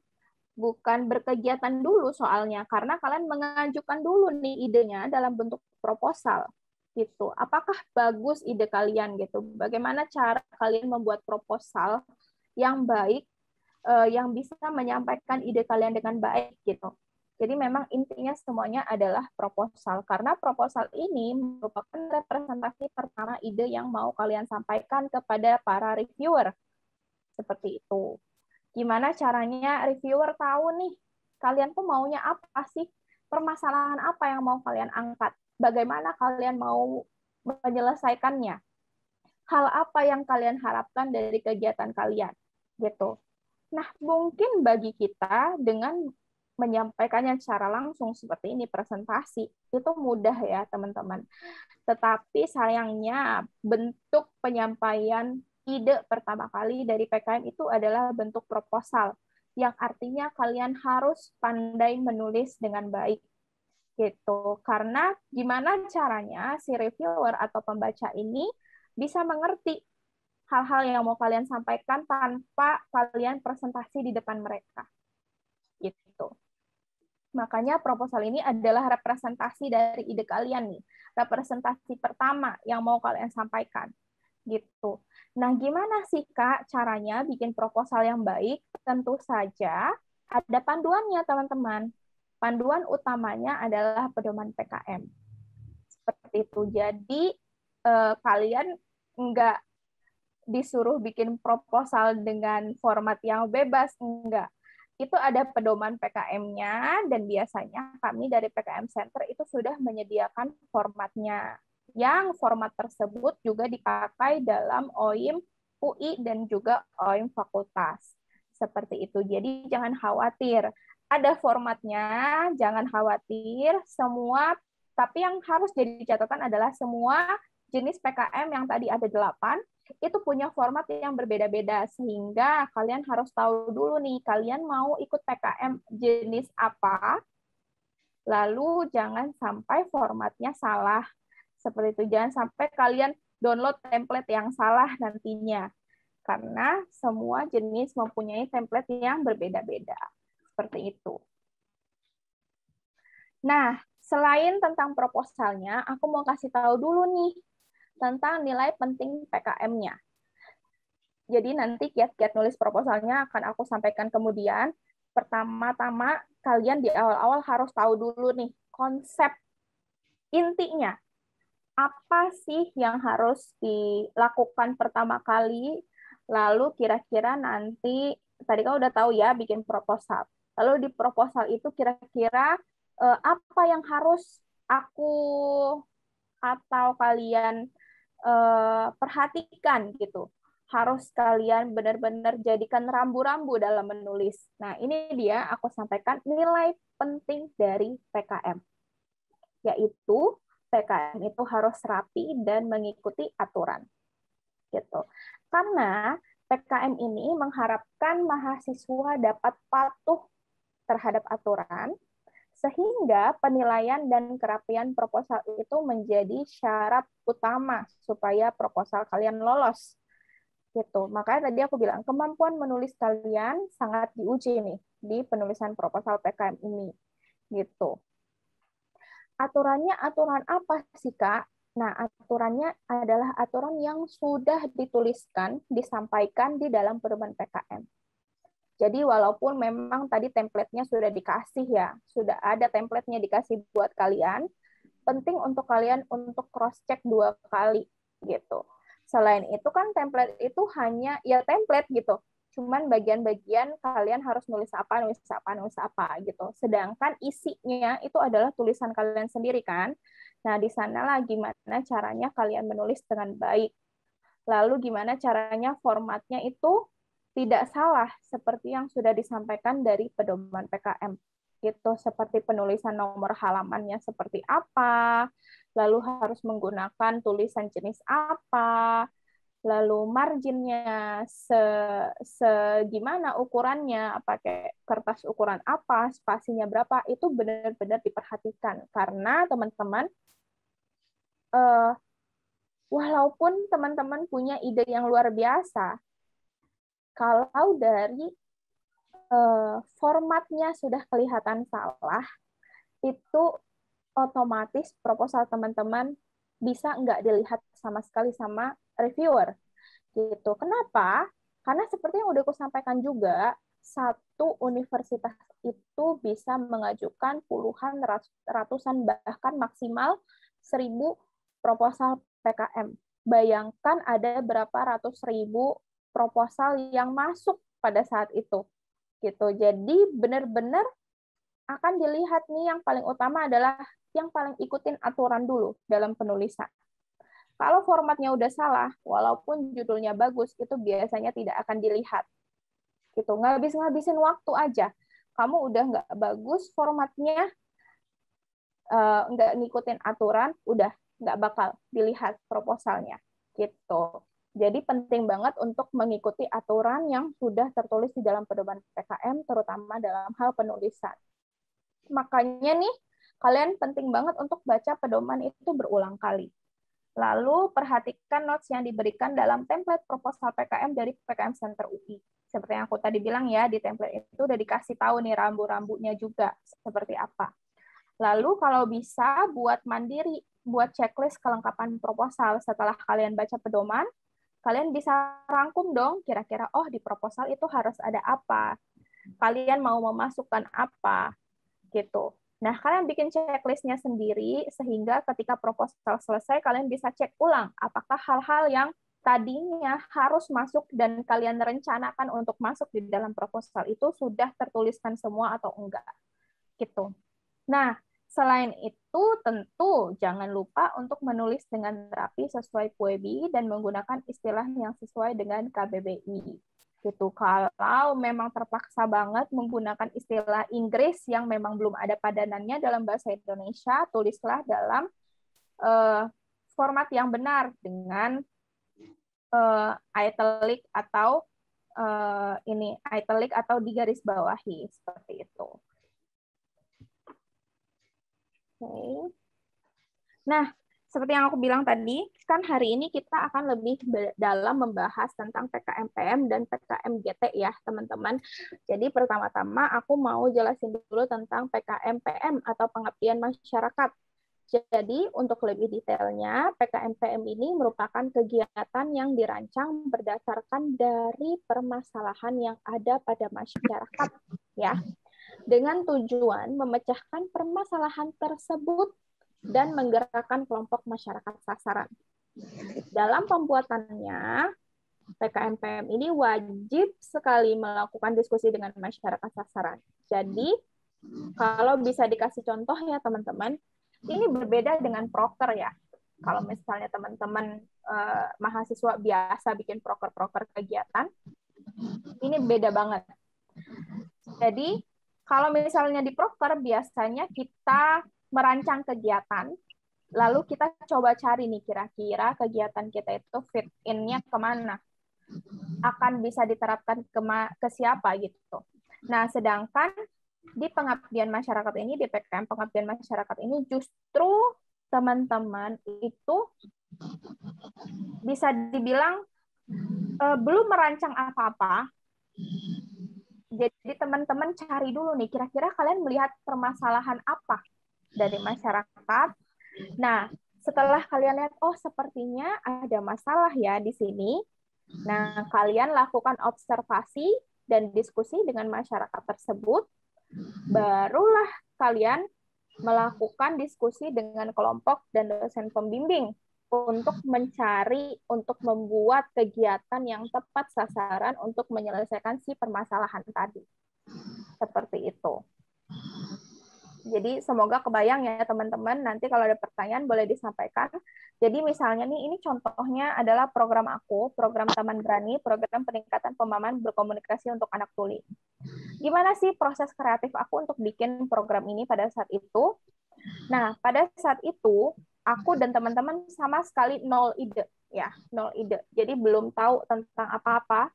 berkegiatan dulu soalnya, karena kalian mengajukan dulu nih idenya dalam bentuk proposal gitu. Apakah bagus ide kalian gitu? Bagaimana cara kalian membuat proposal yang baik, yang bisa menyampaikan ide kalian dengan baik gitu. Jadi memang intinya semuanya adalah proposal, karena proposal ini merupakan representasi pertama ide yang mau kalian sampaikan kepada para reviewer. Seperti itu. Gimana caranya reviewer tahu nih, kalian tuh maunya apa sih? Permasalahan apa yang mau kalian angkat? Bagaimana kalian mau menyelesaikannya? Hal apa yang kalian harapkan dari kegiatan kalian? Gitu. Nah, mungkin bagi kita dengan menyampaikannya secara langsung seperti ini, presentasi, itu mudah ya teman-teman. Tetapi sayangnya bentuk penyampaian ide pertama kali dari PKM itu adalah bentuk proposal, yang artinya kalian harus pandai menulis dengan baik. Gitu. Karena gimana caranya si reviewer atau pembaca ini bisa mengerti hal-hal yang mau kalian sampaikan tanpa kalian presentasi di depan mereka. Gitu. Makanya proposal ini adalah representasi dari ide kalian nih. Representasi pertama yang mau kalian sampaikan. Gitu. Nah, gimana sih Kak caranya bikin proposal yang baik? Tentu saja ada panduannya, teman-teman. Panduan utamanya adalah pedoman PKM. Seperti itu. Jadi kalian nggak disuruh bikin proposal dengan format yang bebas, enggak. Itu ada pedoman PKM-nya, dan biasanya kami dari PKM Center itu sudah menyediakan formatnya. Yang format tersebut juga dipakai dalam OIM UI dan juga OIM fakultas. Seperti itu. Jadi jangan khawatir. Ada formatnya, jangan khawatir. Semua, tapi yang harus jadi catatan adalah semua jenis PKM yang tadi ada 8, itu punya format yang berbeda-beda. Sehingga kalian harus tahu dulu nih, kalian mau ikut PKM jenis apa, lalu jangan sampai formatnya salah. Seperti itu, jangan sampai kalian download template yang salah nantinya. Karena semua jenis mempunyai template yang berbeda-beda. Seperti itu. Nah, selain tentang proposalnya, aku mau kasih tahu dulu nih tentang nilai penting PKM-nya. Jadi nanti kiat-kiat nulis proposalnya akan aku sampaikan kemudian. Pertama-tama, kalian di awal-awal harus tahu dulu nih konsep intinya. Apa sih yang harus dilakukan pertama kali, lalu kira-kira nanti, tadi kan udah tahu ya bikin proposal. Lalu di proposal itu kira-kira apa yang harus aku atau kalian perhatikan gitu. Harus kalian benar-benar jadikan rambu-rambu dalam menulis. Nah, ini dia aku sampaikan nilai penting dari PKM. Yaitu PKM itu harus rapi dan mengikuti aturan. Gitu. Karena PKM ini mengharapkan mahasiswa dapat patuh terhadap aturan, sehingga penilaian dan kerapian proposal itu menjadi syarat utama supaya proposal kalian lolos. Gitu. Makanya tadi aku bilang, kemampuan menulis kalian sangat diuji nih di penulisan proposal PKM ini. Gitu. Aturannya aturan apa sih, Kak? Nah, aturannya adalah aturan yang sudah dituliskan, disampaikan di dalam pedoman PKM. Jadi walaupun memang tadi template-nya sudah dikasih ya, sudah ada template-nya dikasih buat kalian, penting untuk kalian untuk cross-check 2 kali gitu. Selain itu kan template itu hanya ya template gitu. Cuman bagian-bagian kalian harus nulis apa gitu. Sedangkan isinya itu adalah tulisan kalian sendiri kan. Nah, di sanalah gimana caranya kalian menulis dengan baik. Lalu gimana caranya formatnya itu tidak salah seperti yang sudah disampaikan dari pedoman PKM. Gitu, seperti penulisan nomor halamannya seperti apa, lalu harus menggunakan tulisan jenis apa, lalu marginnya segimana ukurannya, pakai kertas ukuran apa, spasinya berapa, itu benar-benar diperhatikan. Karena teman-teman, walaupun teman-teman punya ide yang luar biasa, kalau dari formatnya sudah kelihatan salah, itu otomatis proposal teman-teman bisa nggak dilihat sama sekali sama reviewer. Gitu. Kenapa? Karena seperti yang udah aku sampaikan juga, satu universitas itu bisa mengajukan puluhan, ratusan, bahkan maksimal 1.000 proposal PKM. Bayangkan ada berapa ratus ribu proposal yang masuk pada saat itu. Gitu. Jadi benar-benar akan dilihat nih yang paling utama adalah yang paling ikutin aturan dulu dalam penulisan. Kalau formatnya udah salah, walaupun judulnya bagus, itu biasanya tidak akan dilihat. Gitu, ngabisin waktu aja. Kamu udah nggak bagus formatnya, nggak ngikutin aturan, udah nggak bakal dilihat proposalnya. Gitu. Jadi penting banget untuk mengikuti aturan yang sudah tertulis di dalam pedoman PKM, terutama dalam hal penulisan. Makanya nih, kalian penting banget untuk baca pedoman itu berulang kali. Lalu perhatikan notes yang diberikan dalam template proposal PKM dari PKM Center UI. Seperti yang aku tadi bilang ya, di template itu udah dikasih tahu nih rambu-rambunya juga seperti apa. Lalu kalau bisa buat mandiri, buat checklist kelengkapan proposal setelah kalian baca pedoman, kalian bisa rangkum dong kira-kira oh di proposal itu harus ada apa. Kalian mau memasukkan apa gitu. Nah, kalian bikin checklist-nya sendiri sehingga ketika proposal selesai kalian bisa cek ulang apakah hal-hal yang tadinya harus masuk dan kalian rencanakan untuk masuk di dalam proposal itu sudah tertuliskan semua atau enggak. Gitu. Nah, Selain itu, tentu jangan lupa untuk menulis dengan rapi sesuai PUEBI dan menggunakan istilah yang sesuai dengan KBBI. Gitu. Kalau memang terpaksa banget menggunakan istilah Inggris yang memang belum ada padanannya dalam bahasa Indonesia, tulislah dalam format yang benar dengan italic atau italic atau digarisbawahi seperti itu. Oke. Nah, seperti yang aku bilang tadi, kan hari ini kita akan lebih dalam membahas tentang PKMPM dan PKMGT ya, teman-teman. Jadi pertama-tama aku mau jelasin dulu tentang PKMPM atau pengabdian masyarakat. Jadi untuk lebih detailnya, PKMPM ini merupakan kegiatan yang dirancang berdasarkan dari permasalahan yang ada pada masyarakat ya, dengan tujuan memecahkan permasalahan tersebut dan menggerakkan kelompok masyarakat sasaran. Dalam pembuatannya, PKMPM ini wajib sekali melakukan diskusi dengan masyarakat sasaran. Jadi, kalau bisa dikasih contoh ya teman-teman, ini berbeda dengan proker ya. Kalau misalnya teman-teman mahasiswa biasa bikin proker-proker kegiatan, ini beda banget. Jadi, kalau misalnya di proker, biasanya kita merancang kegiatan, lalu kita coba cari nih kira-kira kegiatan kita itu fit in-nya kemana, akan bisa diterapkan ke siapa gitu. Nah, sedangkan di pengabdian masyarakat ini, di PKM pengabdian masyarakat ini justru teman-teman itu bisa dibilang belum merancang apa-apa. Jadi teman-teman cari dulu nih, kira-kira kalian melihat permasalahan apa dari masyarakat. Nah, setelah kalian lihat, oh sepertinya ada masalah ya di sini. Nah, kalian lakukan observasi dan diskusi dengan masyarakat tersebut. Barulah kalian melakukan diskusi dengan kelompok dan dosen pembimbing untuk mencari, untuk membuat kegiatan yang tepat sasaran untuk menyelesaikan si permasalahan tadi. Seperti itu. Jadi semoga kebayang ya teman-teman, nanti kalau ada pertanyaan boleh disampaikan. Jadi misalnya nih, ini contohnya adalah program aku, program Taman Berani, program peningkatan pemahaman berkomunikasi untuk anak tuli. Gimana sih proses kreatif aku untuk bikin program ini pada saat itu? Nah, pada saat itu, aku dan teman-teman sama sekali nol ide, ya, nol ide. Jadi belum tahu tentang apa-apa.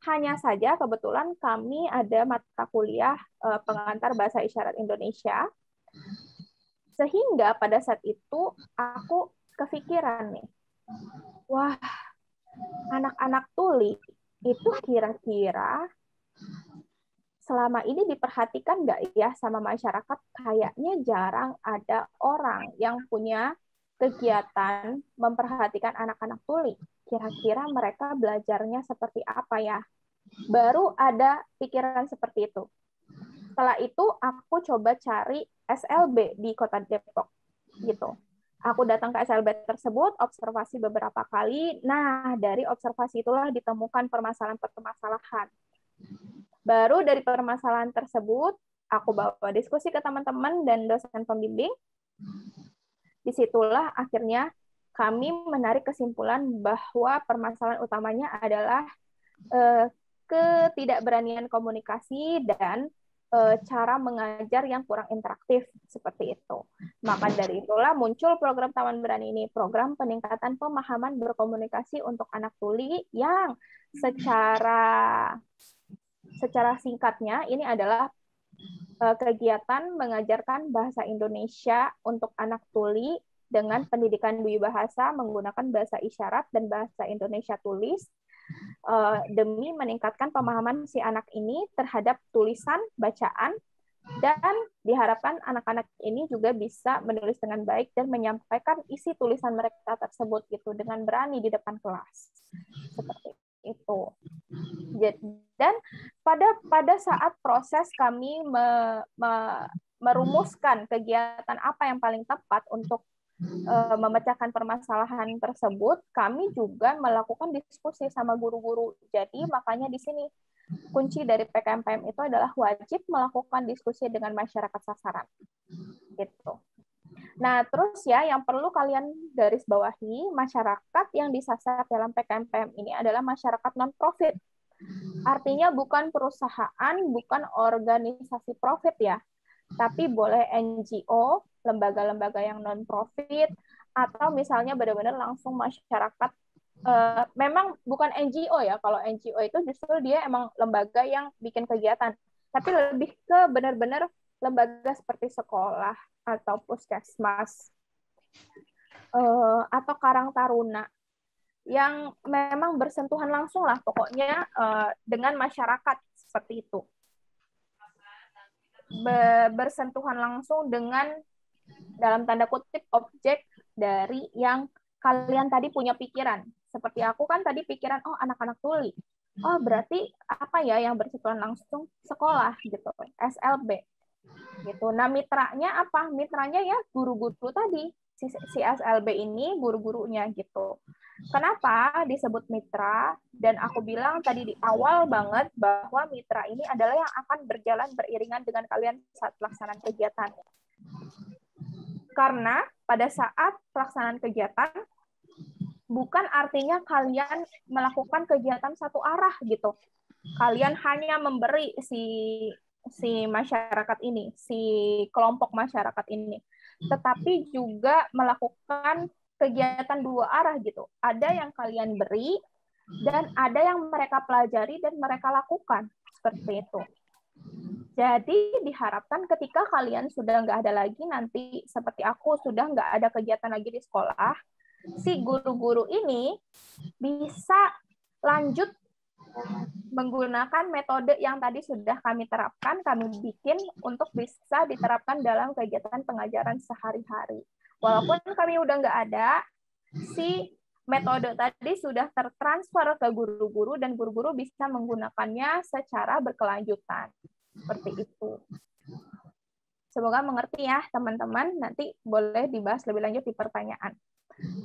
Hanya saja kebetulan kami ada mata kuliah pengantar bahasa isyarat Indonesia, sehingga pada saat itu aku kepikiran nih, wah, anak-anak tuli itu kira-kira selama ini diperhatikan nggak ya sama masyarakat? Kayaknya jarang ada orang yang punya kegiatan memperhatikan anak-anak tuli. Kira-kira mereka belajarnya seperti apa ya? Baru ada pikiran seperti itu. Setelah itu aku coba cari SLB di Kota Depok gitu. Aku datang ke SLB tersebut, observasi beberapa kali. Nah, dari observasi itulah ditemukan permasalahan-permasalahan. Baru dari permasalahan tersebut, aku bawa diskusi ke teman-teman dan dosen pembimbing. Disitulah akhirnya kami menarik kesimpulan bahwa permasalahan utamanya adalah ketidakberanian komunikasi dan cara mengajar yang kurang interaktif seperti itu. Maka dari itulah muncul program Taman Berani ini, program peningkatan pemahaman berkomunikasi untuk anak tuli yang secara singkatnya ini adalah kegiatan mengajarkan bahasa Indonesia untuk anak tuli dengan pendidikan dwi bahasa menggunakan bahasa isyarat dan bahasa Indonesia tulis demi meningkatkan pemahaman si anak ini terhadap tulisan, bacaan, dan diharapkan anak-anak ini juga bisa menulis dengan baik dan menyampaikan isi tulisan mereka tersebut gitu dengan berani di depan kelas. Seperti itu. Dan pada saat proses kami merumuskan kegiatan apa yang paling tepat untuk memecahkan permasalahan tersebut, kami juga melakukan diskusi sama guru-guru. Jadi makanya di sini kunci dari PKMPM itu adalah wajib melakukan diskusi dengan masyarakat sasaran. Gitu. Nah, terus ya yang perlu kalian garis bawahi, masyarakat yang disasar dalam PKMPM ini adalah masyarakat non-profit. Artinya bukan perusahaan, bukan organisasi profit ya, tapi boleh NGO, lembaga-lembaga yang non-profit, atau misalnya benar-benar langsung masyarakat. Memang bukan NGO ya, kalau NGO itu justru dia emang lembaga yang bikin kegiatan, tapi lebih ke benar-benar lembaga seperti sekolah, atau puskesmas, atau Karang Taruna, yang memang bersentuhan langsung lah pokoknya dengan masyarakat seperti itu. Bersentuhan langsung dengan dalam tanda kutip objek dari yang kalian tadi punya pikiran. Seperti aku kan tadi pikiran, oh anak-anak tuli. Oh berarti apa ya yang bersentuhan langsung? Sekolah gitu, SLB. Gitu. Nah mitranya apa? Mitranya ya guru-guru tadi. Si SLB ini guru-gurunya gitu. Kenapa disebut mitra? Dan aku bilang tadi di awal banget bahwa mitra ini adalah yang akan berjalan beriringan dengan kalian saat pelaksanaan kegiatan. Karena pada saat pelaksanaan kegiatan, bukan artinya kalian melakukan kegiatan satu arah gitu. Kalian hanya memberi si masyarakat ini, si kelompok masyarakat ini, tetapi juga melakukan kegiatan dua arah gitu. Ada yang kalian beri dan ada yang mereka pelajari dan mereka lakukan seperti itu. Jadi diharapkan ketika kalian sudah nggak ada lagi nanti seperti aku sudah nggak ada kegiatan lagi di sekolah, si guru-guru ini bisa lanjut menggunakan metode yang tadi sudah kami terapkan, kami bikin untuk bisa diterapkan dalam kegiatan pengajaran sehari-hari. Walaupun kami udah nggak ada, si metode tadi sudah tertransfer ke guru-guru dan guru-guru bisa menggunakannya secara berkelanjutan. Seperti itu. Semoga mengerti ya teman-teman, nanti boleh dibahas lebih lanjut di pertanyaan.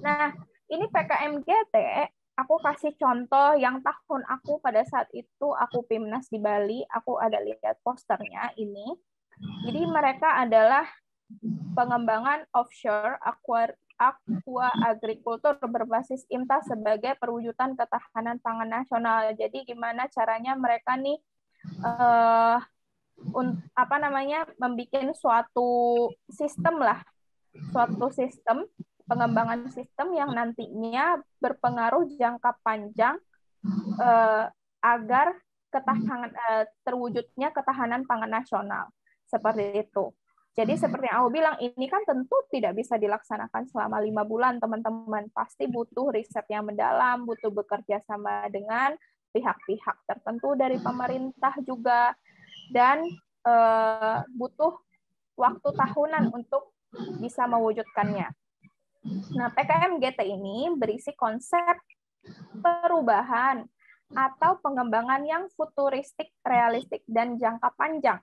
Nah, ini PKMGT, aku kasih contoh yang tahun aku pada saat itu aku PIMNAS di Bali, aku ada lihat posternya ini. Jadi mereka adalah pengembangan offshore aqua agrikultur berbasis IMTA sebagai perwujudan ketahanan pangan nasional. Jadi gimana caranya mereka nih membuat suatu sistem lah, suatu sistem pengembangan sistem yang nantinya berpengaruh jangka panjang agar terwujudnya ketahanan pangan nasional seperti itu. Jadi seperti yang aku bilang, ini kan tentu tidak bisa dilaksanakan selama 5 bulan, teman-teman. Pasti butuh riset yang mendalam, butuh bekerja sama dengan pihak-pihak tertentu dari pemerintah juga, dan butuh waktu tahunan untuk bisa mewujudkannya. Nah, PKMGT ini berisi konsep perubahan atau pengembangan yang futuristik, realistik, dan jangka panjang.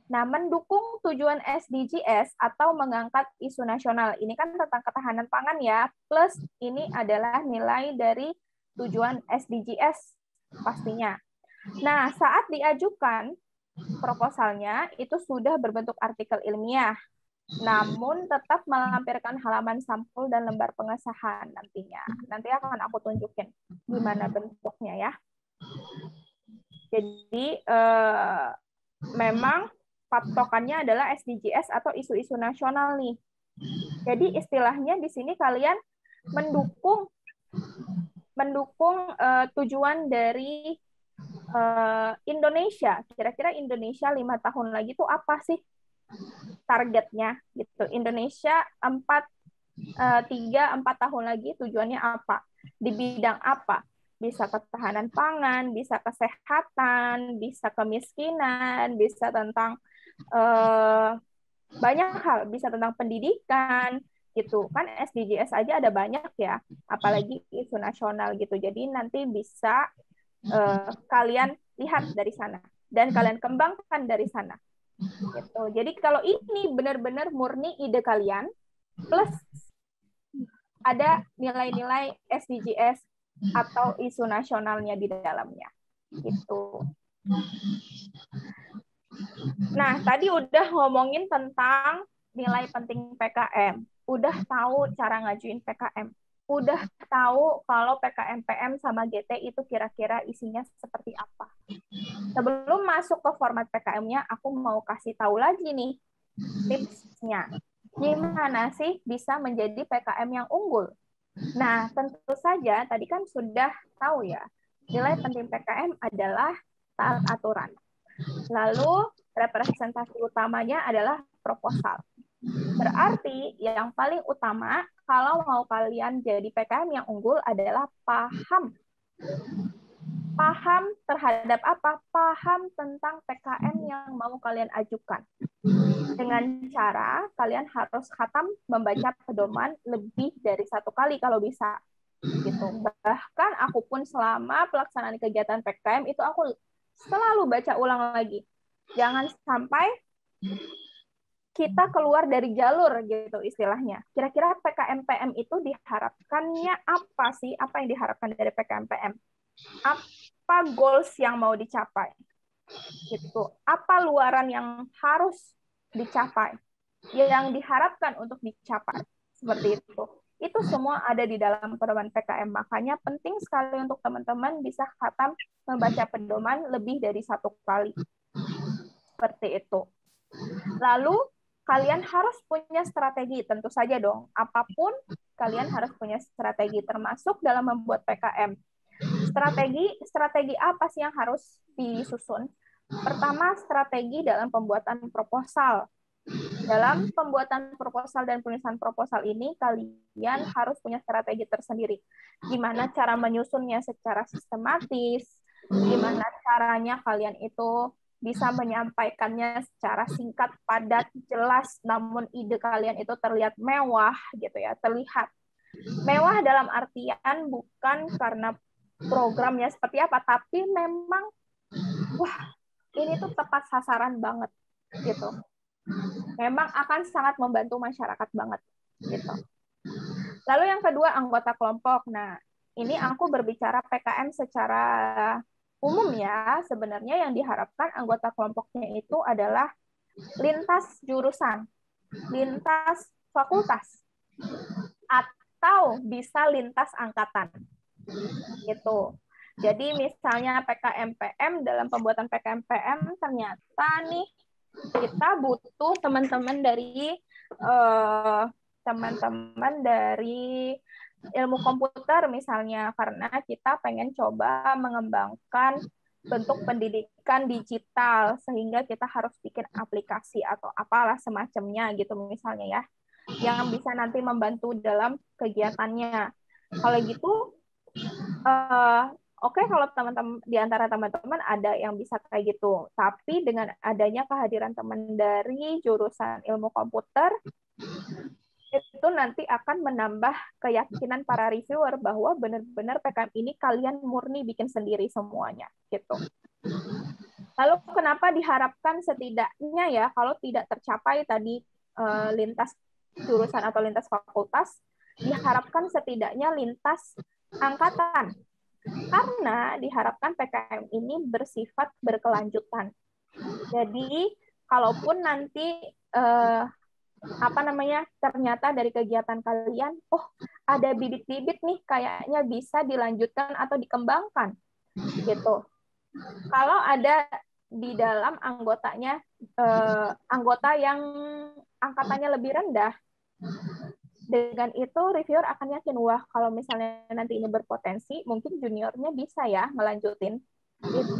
Nah, mendukung tujuan SDGs atau mengangkat isu nasional. Ini kan tentang ketahanan pangan ya, plus ini adalah nilai dari tujuan SDGs pastinya. Nah, saat diajukan proposalnya itu sudah berbentuk artikel ilmiah, namun tetap melampirkan halaman sampul dan lembar pengesahan nantinya. Nanti akan aku tunjukin gimana bentuknya ya. Jadi memang patokannya adalah SDGs atau isu-isu nasional nih. Jadi istilahnya di sini kalian mendukung tujuan dari Indonesia. Kira-kira Indonesia 5 tahun lagi itu apa sih targetnya gitu. Indonesia 3-4 tahun lagi tujuannya apa? Di bidang apa? Bisa ketahanan pangan, bisa kesehatan, bisa kemiskinan, bisa tentang banyak hal, bisa tentang pendidikan gitu kan. SDGs aja ada banyak ya, apalagi isu nasional gitu. Jadi nanti bisa kalian lihat dari sana dan kalian kembangkan dari sana gitu. Jadi kalau ini benar-benar murni ide kalian plus ada nilai-nilai SDGs atau isu nasionalnya di dalamnya Gitu. Nah, tadi udah ngomongin tentang nilai penting PKM. Udah tahu cara ngajuin PKM. Udah tahu kalau PKM-PM sama GT itu kira-kira isinya seperti apa. Sebelum masuk ke format PKM-nya, aku mau kasih tahu lagi nih tipsnya. Gimana sih bisa menjadi PKM yang unggul? Nah, tentu saja tadi kan sudah tahu ya, nilai penting PKM adalah taat aturan. Lalu representasi utamanya adalah proposal. Berarti yang paling utama kalau mau kalian jadi PKM yang unggul adalah paham. Paham terhadap apa? Paham tentang PKM yang mau kalian ajukan. Dengan cara kalian harus khatam membaca pedoman lebih dari 1 kali kalau bisa. Gitu. Bahkan aku pun selama pelaksanaan kegiatan PKM itu aku selalu baca ulang lagi. Jangan sampai kita keluar dari jalur gitu istilahnya. Kira-kira PKM-PM itu diharapkannya apa sih? Apa yang diharapkan dari PKM-PM? Apa goals yang mau dicapai? Gitu. Apa luaran yang harus dicapai? Yang diharapkan untuk dicapai. Seperti itu. Itu semua ada di dalam pedoman PKM. Makanya penting sekali untuk teman-teman bisa khatam membaca pedoman lebih dari 1 kali. Seperti itu. Lalu kalian harus punya strategi, tentu saja dong. Apapun kalian harus punya strategi, termasuk dalam membuat PKM. Strategi apa sih yang harus disusun? Pertama, strategi dalam pembuatan proposal. Dalam pembuatan proposal dan penulisan proposal ini, kalian harus punya strategi tersendiri. Gimana cara menyusunnya secara sistematis, gimana caranya kalian itu bisa menyampaikannya secara singkat, padat, jelas, namun ide kalian itu terlihat mewah, gitu ya, terlihat. Mewah dalam artian bukan karena programnya seperti apa, tapi memang, wah, ini tuh tepat sasaran banget, gitu. Memang akan sangat membantu masyarakat banget, gitu. Lalu yang kedua, anggota kelompok. Nah, ini aku berbicara PKM secara umum ya, sebenarnya yang diharapkan anggota kelompoknya itu adalah lintas jurusan, lintas fakultas, atau bisa lintas angkatan. Gitu. Jadi misalnya PKM-PM, dalam pembuatan PKM-PM ternyata nih kita butuh teman-teman dari ilmu komputer misalnya, karena kita pengen coba mengembangkan bentuk pendidikan digital sehingga kita harus bikin aplikasi atau apalah semacamnya gitu misalnya ya, yang bisa nanti membantu dalam kegiatannya. Kalau gitu oke, kalau teman-teman di antara teman-teman ada yang bisa kayak gitu, tapi dengan adanya kehadiran teman dari jurusan ilmu komputer, itu nanti akan menambah keyakinan para reviewer bahwa benar-benar PKM ini kalian murni bikin sendiri semuanya, gitu. Lalu kenapa diharapkan setidaknya ya, kalau tidak tercapai tadi lintas jurusan atau lintas fakultas, diharapkan setidaknya lintas angkatan. Karena diharapkan PKM ini bersifat berkelanjutan. Jadi, kalaupun nanti ternyata dari kegiatan kalian, ada bibit-bibit nih kayaknya bisa dilanjutkan atau dikembangkan, gitu. Kalau ada di dalam anggotanya anggota yang angkatannya lebih rendah, dengan itu reviewer akan yakin, wah kalau misalnya nanti ini berpotensi, mungkin juniornya bisa ya melanjutin. Gitu.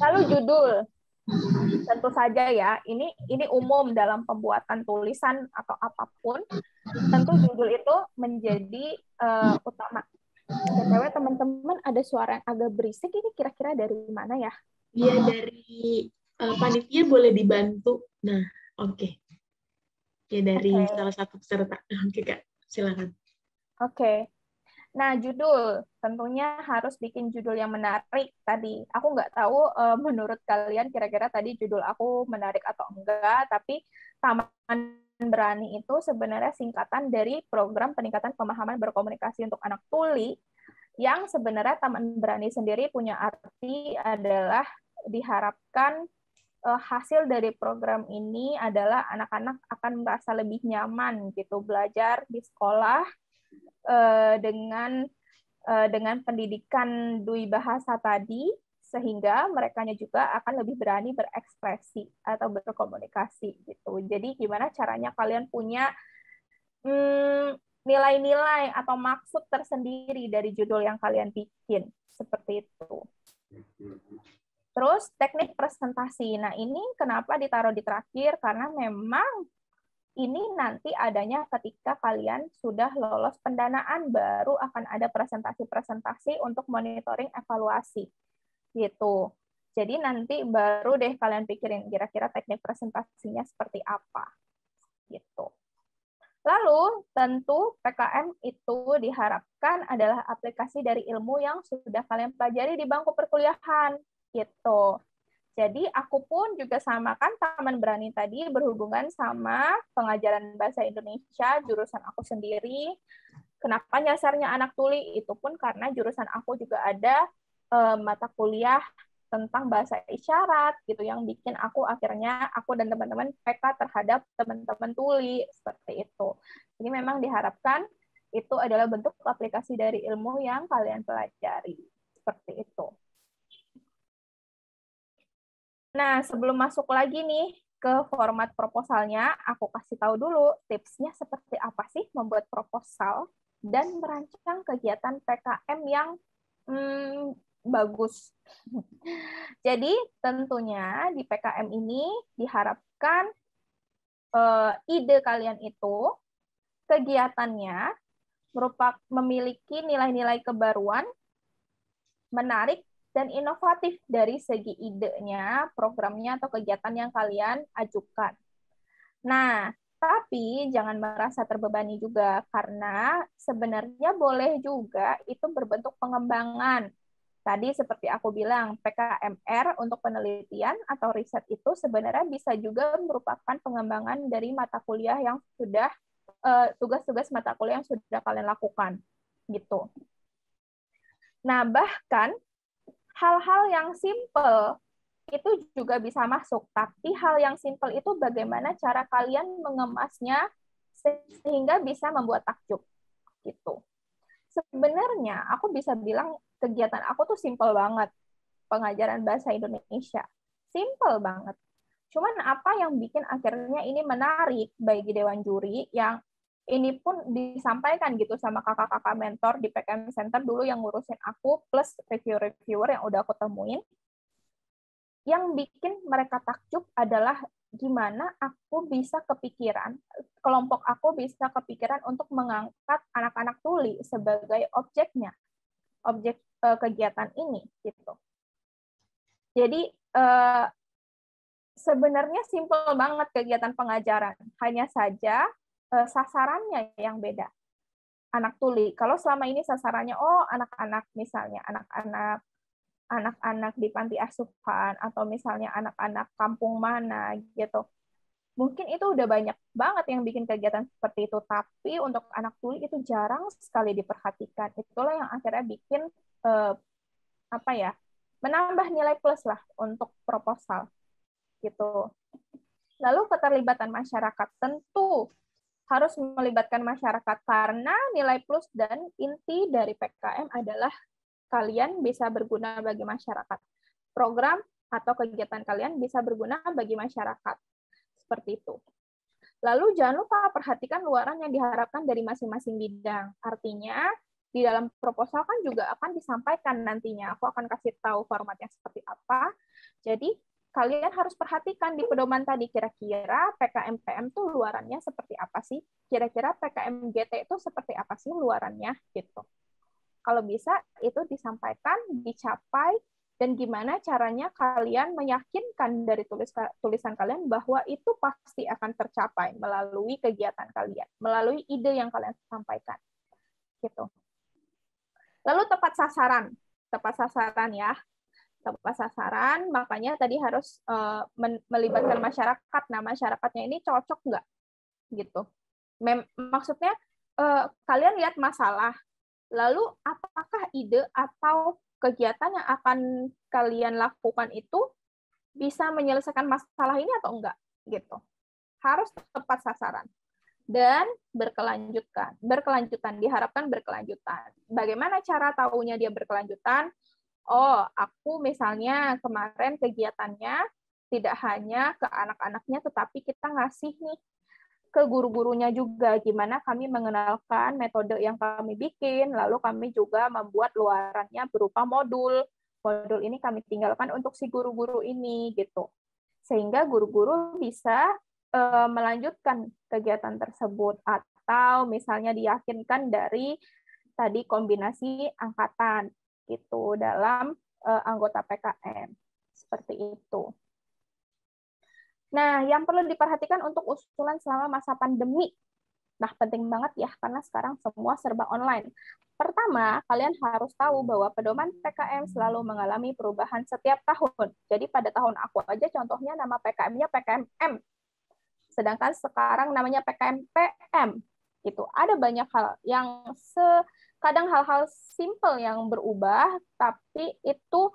Lalu judul. Tentu saja ya, ini umum dalam pembuatan tulisan atau apapun, tentu judul itu menjadi utama. BTW teman-teman, ada suara yang agak berisik, ini kira-kira dari mana ya? Iya, dari panitia boleh dibantu. Nah, oke. Ya, dari salah satu peserta. Oke, Kak, silakan. Oke. Nah, judul. Tentunya harus bikin judul yang menarik tadi. Aku nggak tahu menurut kalian kira-kira tadi judul aku menarik atau enggak, tapi Taman Berani itu sebenarnya singkatan dari Program Peningkatan Pemahaman Berkomunikasi untuk Anak Tuli yang sebenarnya Taman Berani sendiri punya arti adalah diharapkan hasil dari program ini adalah anak-anak akan merasa lebih nyaman gitu belajar di sekolah dengan pendidikan Dwi Bahasa tadi, sehingga merekanya juga akan lebih berani berekspresi atau berkomunikasi gitu. Jadi gimana caranya kalian punya nilai-nilai atau maksud tersendiri dari judul yang kalian bikin, seperti itu. Terus teknik presentasi. Nah, ini kenapa ditaruh di terakhir? Karena memang ini nanti adanya ketika kalian sudah lolos pendanaan, baru akan ada presentasi-presentasi untuk monitoring evaluasi. Gitu. Jadi nanti baru deh kalian pikirin kira-kira teknik presentasinya seperti apa. Gitu. Lalu, tentu PKM itu diharapkan adalah aplikasi dari ilmu yang sudah kalian pelajari di bangku perkuliahan. Gitu. Jadi aku pun juga sama kan Taman Berani tadi berhubungan sama pengajaran bahasa Indonesia, jurusan aku sendiri. Kenapa nyasarnya anak tuli? Itu pun karena jurusan aku juga ada mata kuliah tentang bahasa isyarat gitu yang bikin aku akhirnya aku dan teman-teman PK terhadap teman-teman tuli seperti itu. Jadi memang diharapkan itu adalah bentuk aplikasi dari ilmu yang kalian pelajari. Seperti itu. Nah, sebelum masuk lagi nih ke format proposalnya, aku kasih tahu dulu tipsnya seperti apa sih membuat proposal dan merancang kegiatan PKM yang bagus. Jadi, tentunya di PKM ini diharapkan ide kalian itu, kegiatannya memiliki nilai-nilai kebaruan, menarik, dan inovatif dari segi idenya, programnya, atau kegiatan yang kalian ajukan. Nah, tapi jangan merasa terbebani juga, karena sebenarnya boleh juga itu berbentuk pengembangan. Tadi seperti aku bilang, PKMR untuk penelitian atau riset itu sebenarnya bisa juga merupakan pengembangan dari mata kuliah yang sudah, tugas-tugas mata kuliah yang sudah kalian lakukan. Gitu. Nah, bahkan hal-hal yang simple itu juga bisa masuk, tapi hal yang simple itu bagaimana cara kalian mengemasnya sehingga bisa membuat takjub gitu. Sebenarnya aku bisa bilang kegiatan aku tuh simple banget, pengajaran bahasa Indonesia. Simple banget. Cuman apa yang bikin akhirnya ini menarik bagi Dewan Juri yang ini pun disampaikan gitu sama kakak-kakak mentor di PKM Center dulu yang ngurusin aku, plus reviewer-reviewer yang udah aku temuin. Yang bikin mereka takjub adalah gimana aku bisa kepikiran, kelompok aku bisa kepikiran untuk mengangkat anak-anak tuli sebagai objeknya, objek kegiatan ini. Gitu. Jadi, sebenarnya simpel banget kegiatan pengajaran, hanya saja sasarannya yang beda. Anak tuli. Kalau selama ini sasarannya anak-anak misalnya anak-anak di panti asuhan atau misalnya anak-anak kampung mana gitu. Mungkin itu udah banyak banget yang bikin kegiatan seperti itu, tapi untuk anak tuli itu jarang sekali diperhatikan. Itulah yang akhirnya bikin menambah nilai plus lah untuk proposal gitu. Lalu keterlibatan masyarakat, tentu harus melibatkan masyarakat karena nilai plus dan inti dari PKM adalah kalian bisa berguna bagi masyarakat. Program atau kegiatan kalian bisa berguna bagi masyarakat. Seperti itu. Lalu jangan lupa perhatikan luaran yang diharapkan dari masing-masing bidang. Artinya, di dalam proposal kan juga akan disampaikan nantinya. Aku akan kasih tahu formatnya seperti apa. Jadi, kalian harus perhatikan di pedoman tadi, kira-kira PKM-PM itu luarannya seperti apa sih? Kira-kira PKM-GT itu seperti apa sih luarannya? Gitu. Kalau bisa, itu disampaikan, dicapai, dan gimana caranya kalian meyakinkan dari tulisan kalian bahwa itu pasti akan tercapai melalui kegiatan kalian, melalui ide yang kalian sampaikan. Gitu. Lalu tepat sasaran ya. Tepat sasaran, makanya tadi harus melibatkan masyarakat. Nah, masyarakatnya ini cocok nggak? Gitu. Maksudnya, kalian lihat masalah, Lalu apakah ide atau kegiatan yang akan kalian lakukan itu bisa menyelesaikan masalah ini atau enggak gitu. Harus tepat sasaran dan berkelanjutan, diharapkan berkelanjutan. Bagaimana cara tahunya dia berkelanjutan? Oh, aku misalnya kemarin kegiatannya tidak hanya ke anak-anaknya, tetapi kita ngasih nih ke guru-gurunya juga, gimana kami mengenalkan metode yang kami bikin, lalu kami juga membuat luarannya berupa modul. Modul ini kami tinggalkan untuk si guru-guru ini, gitu. Sehingga guru-guru bisa melanjutkan kegiatan tersebut, atau misalnya diyakinkan dari tadi kombinasi angkatan, gitu, dalam anggota PKM. Seperti itu. Nah, yang perlu diperhatikan untuk usulan selama masa pandemi. Nah, penting banget ya, karena sekarang semua serba online. Pertama, kalian harus tahu bahwa pedoman PKM selalu mengalami perubahan setiap tahun. Jadi pada tahun aku aja contohnya nama PKM-nya PKM-M. Sedangkan sekarang namanya PKM-PM. Gitu. Ada banyak hal yang kadang hal-hal simple yang berubah, tapi itu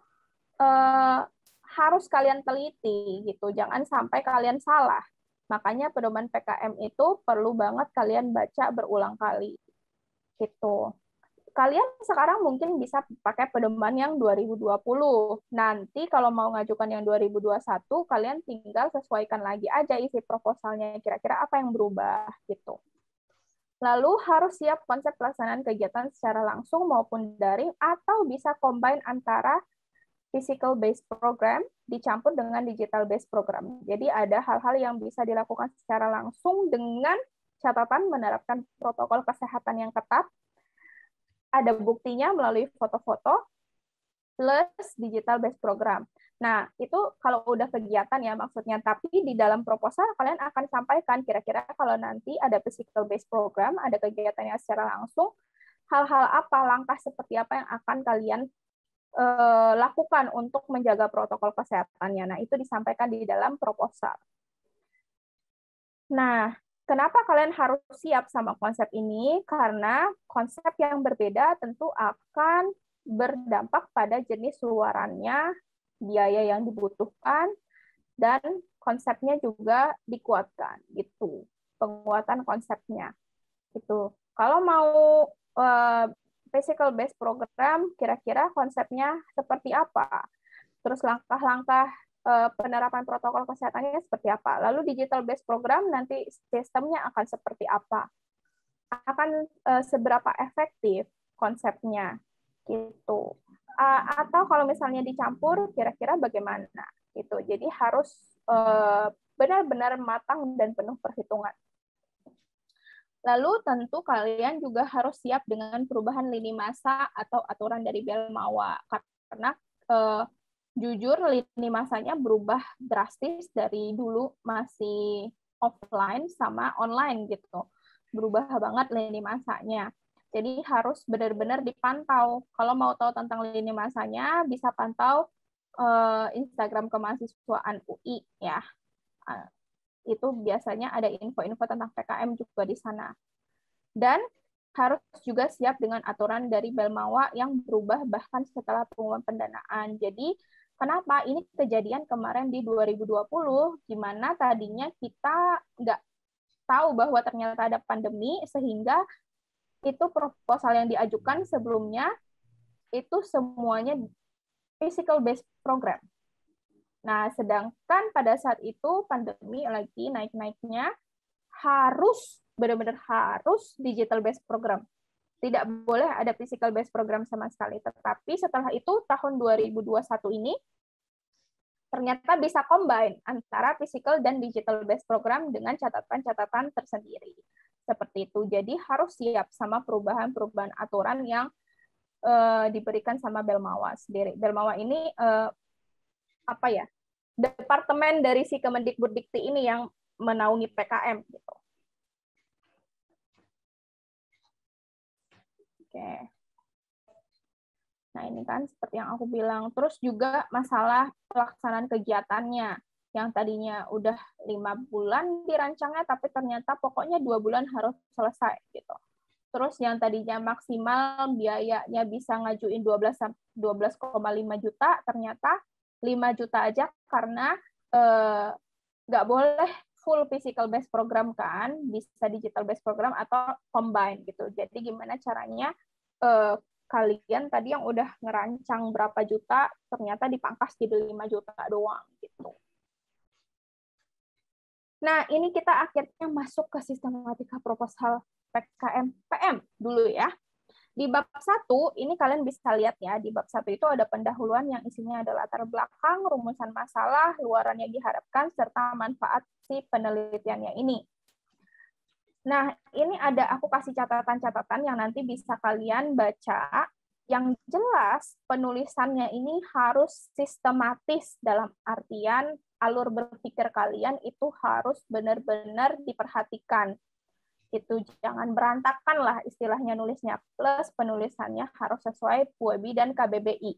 harus kalian teliti gitu, jangan sampai kalian salah. Makanya pedoman PKM itu perlu banget kalian baca berulang kali. Gitu. Kalian sekarang mungkin bisa pakai pedoman yang 2020. Nanti kalau mau ngajukan yang 2021, kalian tinggal sesuaikan lagi aja isi proposalnya, kira-kira apa yang berubah gitu. Lalu harus siap konsep pelaksanaan kegiatan secara langsung maupun daring, atau bisa combine antara physical based program dicampur dengan digital based program. Jadi ada hal-hal yang bisa dilakukan secara langsung dengan catatan menerapkan protokol kesehatan yang ketat. Ada buktinya melalui foto-foto plus digital based program. Nah, itu kalau udah kegiatan ya maksudnya, tapi di dalam proposal kalian akan sampaikan kira-kira kalau nanti ada physical based program, ada kegiatannya secara langsung, hal-hal apa, langkah seperti apa yang akan kalian lakukan untuk menjaga protokol kesehatannya. Nah, itu disampaikan di dalam proposal. Nah, kenapa kalian harus siap sama konsep ini? Karena konsep yang berbeda tentu akan berdampak pada jenis luarannya, biaya yang dibutuhkan, dan konsepnya juga dikuatkan. Gitu. Penguatan konsepnya. Gitu. Kalau mau physical based program, kira-kira konsepnya seperti apa? Terus langkah-langkah penerapan protokol kesehatannya seperti apa? Lalu digital based program nanti sistemnya akan seperti apa? Akan seberapa efektif konsepnya? Gitu. Atau kalau misalnya dicampur, kira-kira bagaimana? Gitu. Jadi harus benar-benar matang dan penuh perhitungan. Lalu tentu kalian juga harus siap dengan perubahan lini masa atau aturan dari Belmawa. Karena jujur lini masanya berubah drastis dari dulu masih offline sama online gitu. Berubah banget lini masanya. Jadi harus benar-benar dipantau. Kalau mau tahu tentang lini masanya, bisa pantau Instagram kemahasiswaan UI ya. Itu biasanya ada info-info tentang PKM juga di sana. Dan harus juga siap dengan aturan dari Belmawa yang berubah bahkan setelah pengumuman pendanaan. Jadi, kenapa ini kejadian kemarin di 2020, di mana tadinya kita nggak tahu bahwa ternyata ada pandemi, sehingga itu proposal yang diajukan sebelumnya, itu semuanya physical based program. Nah, sedangkan pada saat itu pandemi lagi naik-naiknya, harus benar-benar harus digital based program. Tidak boleh ada physical based program sama sekali. Tetapi setelah itu tahun 2021 ini ternyata bisa combine antara physical dan digital based program dengan catatan-catatan tersendiri. Seperti itu. Jadi harus siap sama perubahan-perubahan aturan yang diberikan sama Belmawa sendiri. Belmawa ini apa ya, departemen dari si Kemendikbuddikti ini yang menaungi PKM gitu. Oke. Nah, ini kan seperti yang aku bilang. Terus juga masalah pelaksanaan kegiatannya yang tadinya udah 5 bulan dirancangnya, tapi ternyata pokoknya 2 bulan harus selesai gitu. Terus yang tadinya maksimal biayanya bisa ngajuin 12,5 juta, ternyata 5 juta aja karena nggak boleh full physical based program kan, bisa digital based program atau combine gitu. Jadi gimana caranya kalian tadi yang udah ngerancang berapa juta ternyata dipangkas jadi 5 juta doang gitu. Nah, ini kita akhirnya masuk ke sistematika proposal PKM PM dulu ya. Di bab 1, ini kalian bisa lihat ya, di bab 1 itu ada pendahuluan yang isinya ada latar belakang, rumusan masalah, luaran yang diharapkan, serta manfaat si penelitiannya ini. Nah, ini aku kasih catatan-catatan yang nanti bisa kalian baca. Yang jelas, penulisannya ini harus sistematis dalam artian alur berpikir kalian itu harus benar-benar diperhatikan. Itu jangan berantakan lah istilahnya nulisnya, plus penulisannya harus sesuai PUEBI dan KBBI.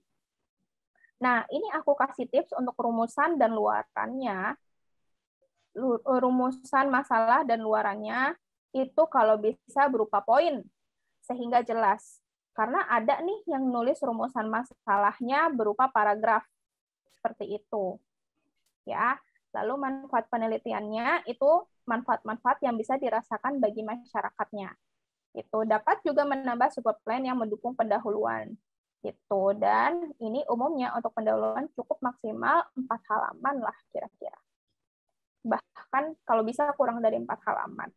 Nah, ini aku kasih tips untuk rumusan dan luarannya. Rumusan masalah dan luarannya itu kalau bisa berupa poin, sehingga jelas. Karena ada nih yang nulis rumusan masalahnya berupa paragraf, seperti itu. Ya, lalu manfaat penelitiannya itu manfaat-manfaat yang bisa dirasakan bagi masyarakatnya. Itu dapat juga menambah subplan yang mendukung pendahuluan. Itu, dan ini umumnya untuk pendahuluan cukup maksimal 4 halaman lah kira-kira. Bahkan kalau bisa kurang dari 4 halaman.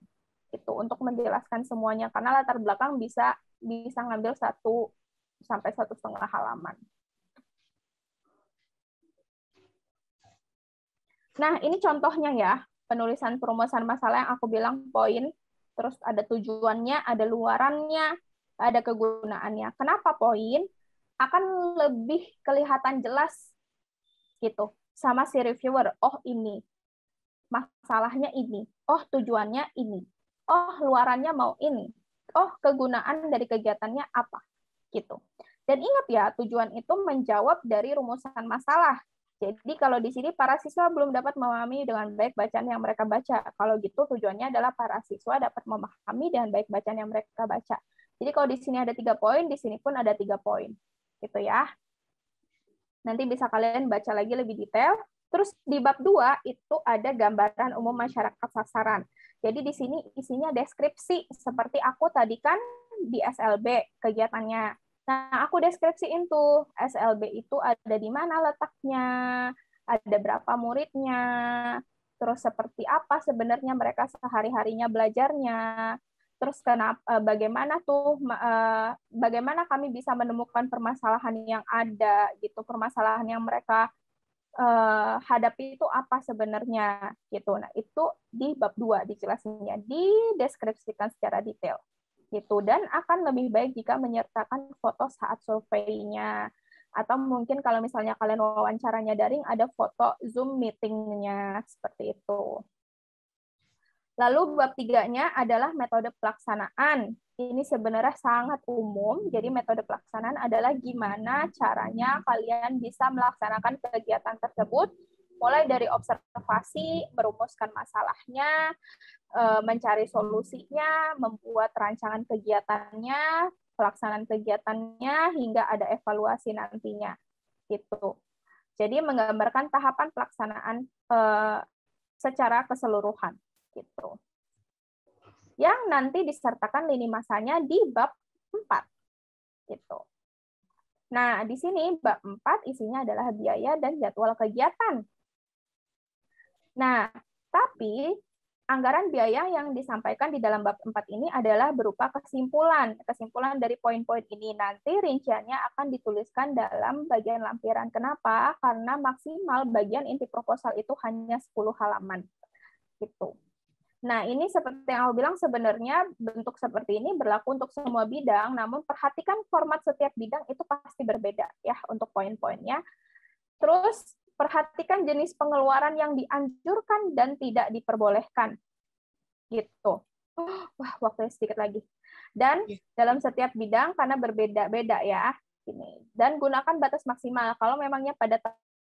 Itu untuk menjelaskan semuanya, karena latar belakang bisa ngambil 1 sampai 1,5 halaman. Nah, ini contohnya ya, penulisan perumusan masalah yang aku bilang poin, terus ada tujuannya, ada luarannya, ada kegunaannya. Kenapa poin? Akan lebih kelihatan jelas gitu sama si reviewer. Oh, ini masalahnya ini. Oh, tujuannya ini. Oh, luarannya mau ini. Oh, kegunaan dari kegiatannya apa gitu. Dan ingat ya, tujuan itu menjawab dari rumusan masalah. Jadi kalau di sini para siswa belum dapat memahami dengan baik bacaan yang mereka baca. Kalau gitu tujuannya adalah para siswa dapat memahami dengan baik bacaan yang mereka baca. Jadi kalau di sini ada 3 poin, di sini pun ada 3 poin. Gitu ya. Nanti bisa kalian baca lagi lebih detail. Terus di bab 2 itu ada gambaran umum masyarakat sasaran. Jadi di sini isinya deskripsi seperti aku tadi kan di SLB kegiatannya. Nah, aku deskripsiin tuh SLB itu ada di mana letaknya, ada berapa muridnya, terus seperti apa sebenarnya mereka sehari-harinya belajarnya, terus bagaimana kami bisa menemukan permasalahan yang ada gitu, permasalahan yang mereka hadapi itu apa sebenarnya gitu. Nah, itu di bab 2 dijelasinnya, dideskripsikan secara detail gitu, dan akan lebih baik jika menyertakan foto saat surveinya, atau mungkin kalau misalnya kalian wawancaranya daring ada foto Zoom meeting-nya seperti itu. Lalu bab 3-nya adalah metode pelaksanaan. Ini sebenarnya sangat umum, jadi metode pelaksanaan adalah gimana caranya kalian bisa melaksanakan kegiatan tersebut, mulai dari observasi, merumuskan masalahnya, mencari solusinya, membuat rancangan kegiatannya, pelaksanaan kegiatannya, hingga ada evaluasi nantinya. Gitu. Jadi menggambarkan tahapan pelaksanaan secara keseluruhan. Gitu. Yang nanti disertakan lini masanya di bab 4. Gitu. Nah, di sini bab 4 isinya adalah biaya dan jadwal kegiatan. Nah, tapi anggaran biaya yang disampaikan di dalam bab 4 ini adalah berupa kesimpulan. Kesimpulan dari poin-poin ini nanti rinciannya akan dituliskan dalam bagian lampiran. Kenapa? Karena maksimal bagian inti proposal itu hanya 10 halaman. Gitu. Nah, ini seperti yang aku bilang, sebenarnya bentuk seperti ini berlaku untuk semua bidang, namun perhatikan format setiap bidang itu pasti berbeda ya untuk poin-poinnya. Terus perhatikan jenis pengeluaran yang dianjurkan dan tidak diperbolehkan. Gitu. Wah, waktunya sedikit lagi. Dan dalam setiap bidang karena berbeda-beda ya. Ini. Dan gunakan batas maksimal. Kalau memangnya pada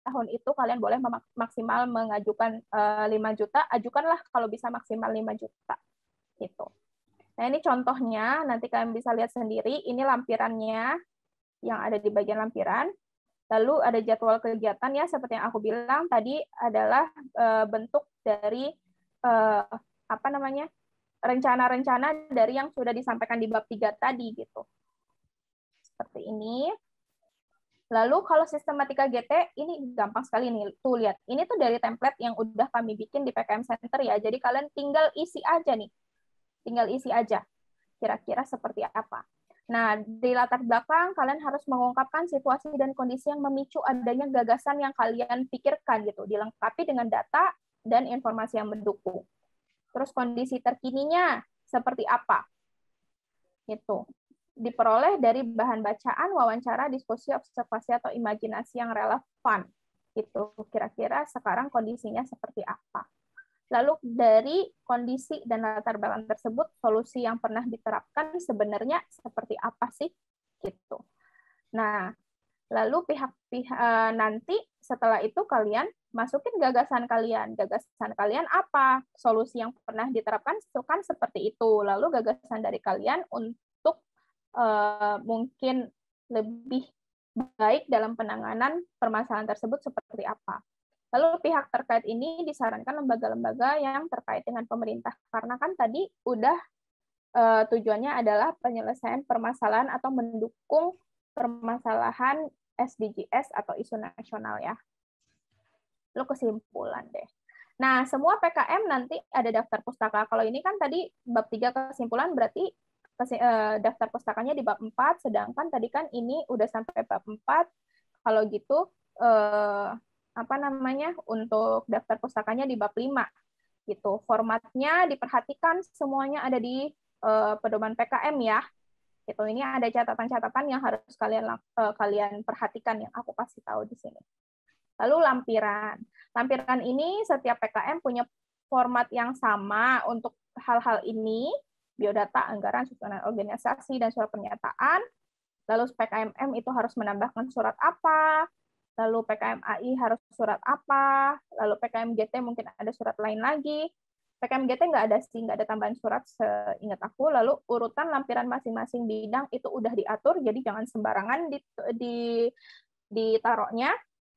tahun itu kalian boleh maksimal mengajukan 5 juta, ajukanlah kalau bisa maksimal 5 juta. Gitu. Nah, ini contohnya, nanti kalian bisa lihat sendiri, ini lampirannya yang ada di bagian lampiran. Lalu ada jadwal kegiatan ya, seperti yang aku bilang tadi adalah bentuk dari apa namanya, rencana-rencana dari yang sudah disampaikan di bab 3 tadi gitu. Seperti ini. Lalu kalau sistematika GT, ini gampang sekali nih. Tuh lihat, ini tuh dari template yang udah kami bikin di PKM Center ya. Jadi kalian tinggal isi aja nih. Tinggal isi aja. Kira-kira seperti apa. Nah, di latar belakang kalian harus mengungkapkan situasi dan kondisi yang memicu adanya gagasan yang kalian pikirkan gitu, dilengkapi dengan data dan informasi yang mendukung. Terus kondisi terkininya seperti apa? Gitu. Diperoleh dari bahan bacaan, wawancara, diskusi, observasi atau imajinasi yang relevan. Gitu. Kira-kira sekarang kondisinya seperti apa? Lalu dari kondisi dan latar belakang tersebut, solusi yang pernah diterapkan sebenarnya seperti apa sih? Gitu. Nah, lalu pihak-pihak nanti setelah itu kalian masukin gagasan kalian. Gagasan kalian apa? Solusi yang pernah diterapkan kan seperti itu. Lalu gagasan dari kalian untuk mungkin lebih baik dalam penanganan permasalahan tersebut seperti apa? Lalu pihak terkait ini disarankan lembaga-lembaga yang terkait dengan pemerintah. Karena kan tadi udah tujuannya adalah penyelesaian permasalahan atau mendukung permasalahan SDGs atau isu nasional ya. Lalu kesimpulan deh. Nah, semua PKM nanti ada daftar pustaka. Kalau ini kan tadi bab 3 kesimpulan berarti daftar pustakanya di bab 4, sedangkan tadi kan ini udah sampai bab 4. Kalau gitu apa namanya, untuk daftar pustakanya di bab 5 gitu. Formatnya diperhatikan semuanya ada di pedoman PKM ya. Gitu. Ini ada catatan-catatan yang harus kalian perhatikan yang aku kasih tahu di sini. Lalu lampiran. Lampiran ini setiap PKM punya format yang sama untuk hal-hal ini, biodata, anggaran, susunan organisasi, dan surat pernyataan. Lalu PKMM itu harus menambahkan surat apa, lalu PKM-AI harus surat apa, lalu PKM-GT mungkin ada surat lain lagi. PKM-GT nggak ada sih, nggak ada tambahan surat seingat aku. Lalu urutan lampiran masing-masing bidang itu udah diatur, jadi jangan sembarangan ditaruhnya.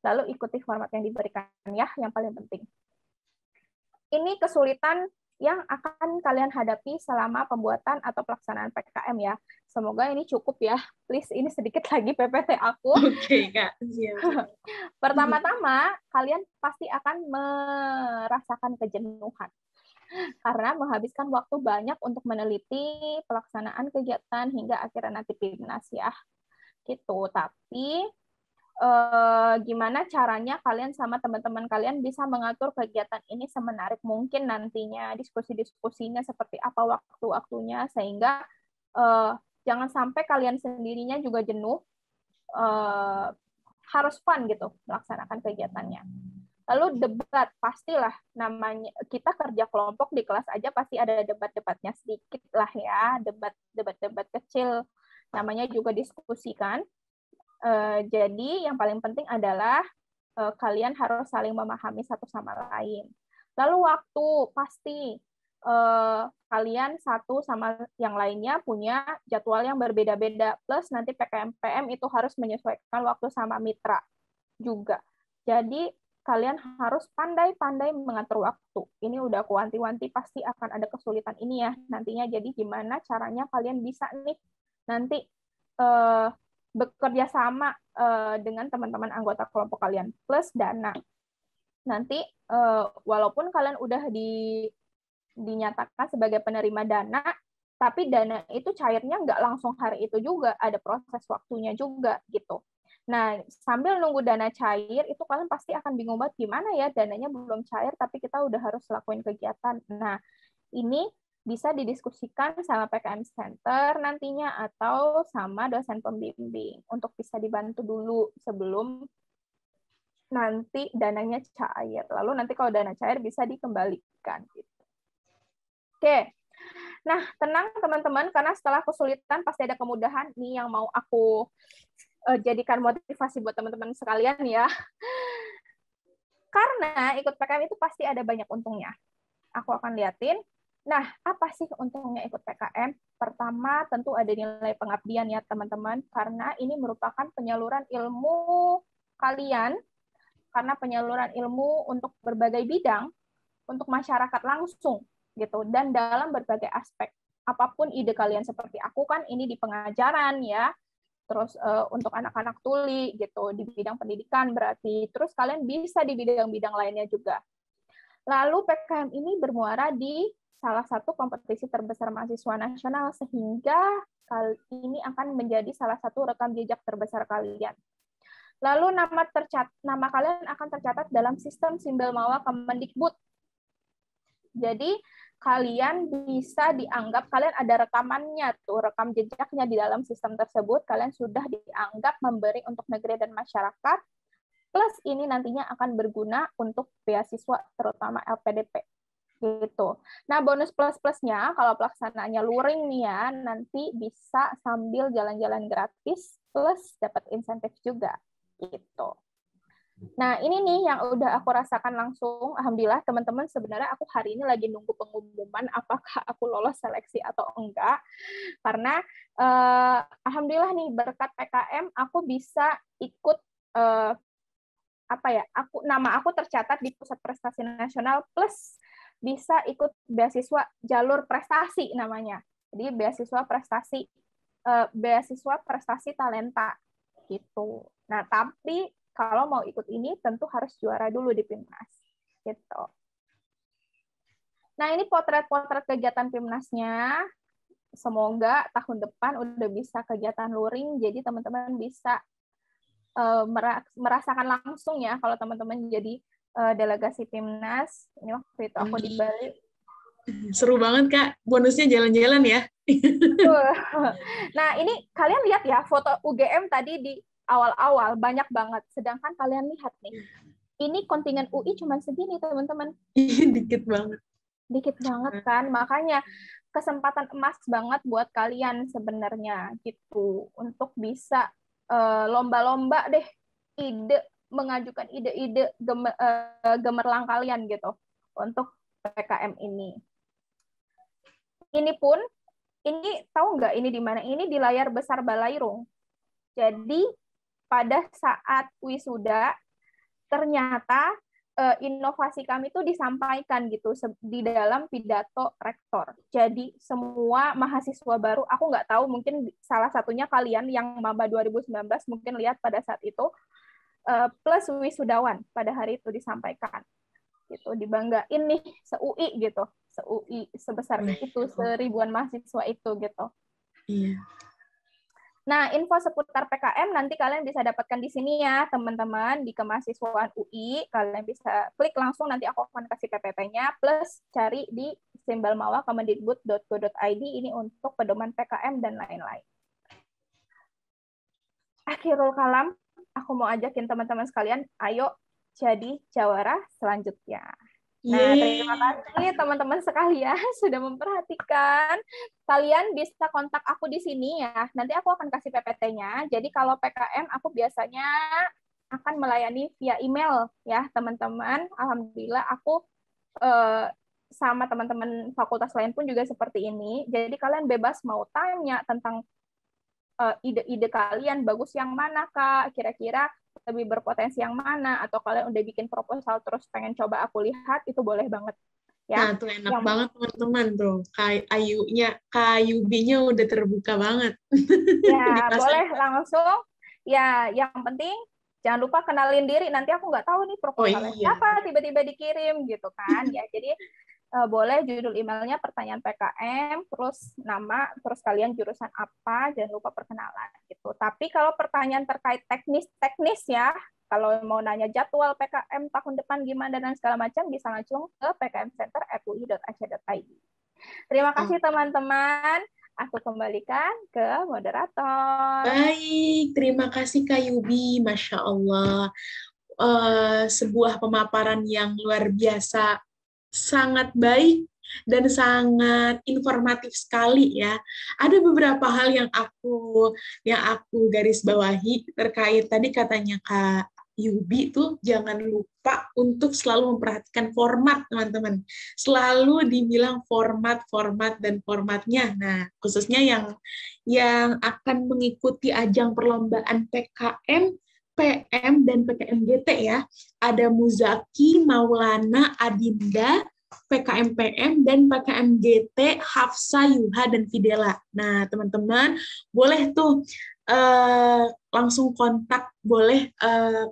Lalu ikuti format yang diberikan ya, yang paling penting. Ini kesulitan yang akan kalian hadapi selama pembuatan atau pelaksanaan PKM ya. Semoga ini cukup ya. Please, ini sedikit lagi PPT aku. Oke, Kak. Pertama-tama, kalian pasti akan merasakan kejenuhan. Karena menghabiskan waktu banyak untuk meneliti pelaksanaan kegiatan hingga akhirnya nanti PIMNAS ya. Gitu. Tapi gimana caranya kalian sama teman-teman kalian bisa mengatur kegiatan ini semenarik mungkin nantinya, diskusi-diskusinya seperti apa waktu-waktunya, sehingga jangan sampai kalian sendirinya juga jenuh, harus fun gitu melaksanakan kegiatannya. Lalu debat, pastilah namanya kita kerja kelompok di kelas aja pasti ada debat-debatnya sedikit lah ya, debat-debat kecil, namanya juga diskusi kan. Jadi yang paling penting adalah kalian harus saling memahami satu sama lain. Lalu waktu, pasti kalian satu sama yang lainnya punya jadwal yang berbeda-beda. Plus nanti PKM-PM itu harus menyesuaikan waktu sama mitra juga. Jadi kalian harus pandai-pandai mengatur waktu. Ini udah aku wanti-wanti, pasti akan ada kesulitan ini ya nantinya. Jadi gimana caranya kalian bisa nih nanti bekerja sama dengan teman-teman anggota kelompok kalian, plus dana. Nanti walaupun kalian udah dinyatakan sebagai penerima dana, tapi dana itu cairnya nggak langsung hari itu juga, ada proses waktunya juga gitu. Nah, sambil nunggu dana cair, itu kalian pasti akan bingung banget gimana ya, dananya belum cair, tapi kita udah harus lakuin kegiatan. Nah, ini bisa didiskusikan sama PKM Center nantinya atau sama dosen pembimbing untuk bisa dibantu dulu sebelum nanti dananya cair. Lalu nanti kalau dana cair bisa dikembalikan. Gitu. Oke, nah tenang teman-teman karena setelah kesulitan pasti ada kemudahan nih yang mau aku jadikan motivasi buat teman-teman sekalian ya. Karena ikut PKM itu pasti ada banyak untungnya. Aku akan liatin. Nah, apa sih untungnya ikut PKM? Pertama, tentu ada nilai pengabdian ya teman-teman, karena ini merupakan penyaluran ilmu kalian, karena penyaluran ilmu untuk berbagai bidang, untuk masyarakat langsung, gitu, dan dalam berbagai aspek. Apapun ide kalian, seperti aku kan ini di pengajaran ya, terus untuk anak-anak tuli gitu, di bidang pendidikan berarti, terus kalian bisa di bidang-bidang lainnya juga. Lalu PKM ini bermuara di salah satu kompetisi terbesar mahasiswa nasional, sehingga ini akan menjadi salah satu rekam jejak terbesar kalian. Lalu nama kalian akan tercatat dalam sistem Simbel Mawa Kemendikbud. Jadi kalian bisa dianggap, kalian ada rekamannya tuh, rekam jejaknya di dalam sistem tersebut, kalian sudah dianggap memberi untuk negeri dan masyarakat, plus ini nantinya akan berguna untuk beasiswa, terutama LPDP. Gitu. Nah, bonus plus-plusnya, kalau pelaksanaannya luring nih ya, nanti bisa sambil jalan-jalan gratis, plus dapat insentif juga. Gitu. Nah, ini nih yang udah aku rasakan langsung. Alhamdulillah, teman-teman, sebenarnya aku hari ini lagi nunggu pengumuman apakah aku lolos seleksi atau enggak. Karena, alhamdulillah nih, berkat PKM, aku bisa ikut, nama aku tercatat di Pusat Prestasi Nasional, plus bisa ikut beasiswa jalur prestasi namanya. Jadi beasiswa prestasi talenta gitu. Nah, tapi kalau mau ikut ini tentu harus juara dulu di PIMNAS gitu. Nah, ini potret-potret kegiatan PIMNASnya. Semoga tahun depan udah bisa kegiatan luring, jadi teman-teman bisa merasakan langsung ya kalau teman-teman jadi delegasi PIMNAS. Ini waktu itu aku di Bali. Seru banget, Kak. Bonusnya jalan-jalan ya. Nah, ini kalian lihat ya, foto UGM tadi di awal-awal, banyak banget. Sedangkan kalian lihat nih, ini kontingen UI cuma segini, teman-teman. Dikit banget. Dikit banget kan, makanya kesempatan emas banget buat kalian sebenarnya, gitu. Untuk bisa lomba-lomba deh, mengajukan ide-ide gemerlang kalian gitu untuk PKM ini. Ini pun, ini tahu nggak ini di mana? Ini di layar besar Balairung. Jadi pada saat wisuda ternyata inovasi kami itu disampaikan gitu di dalam pidato rektor. Jadi semua mahasiswa baru, aku nggak tahu, mungkin salah satunya kalian yang maba 2019 mungkin lihat pada saat itu, plus wisudawan pada hari itu disampaikan gitu, dibanggain nih se-UI gitu, se-UI sebesar itu, seribuan mahasiswa itu gitu. Iya. Nah, info seputar PKM nanti kalian bisa dapatkan di sini ya teman-teman, di Kemahasiswaan UI. Kalian bisa klik langsung, nanti aku akan kasih PPT-nya, plus cari di simbelmawa.kemendikbud.go.id, ini untuk pedoman PKM dan lain-lain. Akhirul kalam, aku mau ajakin teman-teman sekalian, ayo jadi jawara selanjutnya. Nah, terima kasih teman-teman sekalian sudah memperhatikan. Kalian bisa kontak aku di sini ya. Nanti aku akan kasih PPT-nya. Jadi kalau PKM aku biasanya akan melayani via email ya, teman-teman. Alhamdulillah aku sama teman-teman fakultas lain pun juga seperti ini. Jadi kalian bebas mau tanya tentang ide-ide kalian, bagus yang mana, Kak? Kira-kira lebih berpotensi yang mana? Atau kalian udah bikin proposal terus pengen coba aku lihat, itu boleh banget. Ya. Nah, tuh enak banget teman-teman tuh. KUB-nya udah terbuka banget. Ya, boleh langsung. Ya, yang penting jangan lupa kenalin diri. Nanti aku nggak tahu nih proposalnya siapa, tiba-tiba dikirim gitu kan. Ya, jadi boleh judul emailnya pertanyaan PKM, terus nama, terus kalian jurusan apa, jangan lupa perkenalan gitu. Tapi kalau pertanyaan terkait teknis ya, kalau mau nanya jadwal PKM tahun depan gimana dan segala macam, bisa langsung ke pkmcenter@ui.ac.id. Terima kasih teman-teman. Aku kembalikan ke moderator. Baik, terima kasih Kak Yubi, Masya Allah. Sebuah pemaparan yang luar biasa, sangat baik dan sangat informatif sekali ya. Ada beberapa hal yang aku garis bawahi terkait tadi katanya Kak Yubi tuh jangan lupa untuk selalu memperhatikan format, teman-teman. Selalu dibilang format, dan formatnya. Nah, khususnya yang akan mengikuti ajang perlombaan PKM, PM, dan PKMGT ya. Ada Muzaki, Maulana, Adinda, PKM PM, dan PKM GT, Hafsa, Yuha, dan Fidela. Nah, teman-teman, boleh tuh langsung kontak, boleh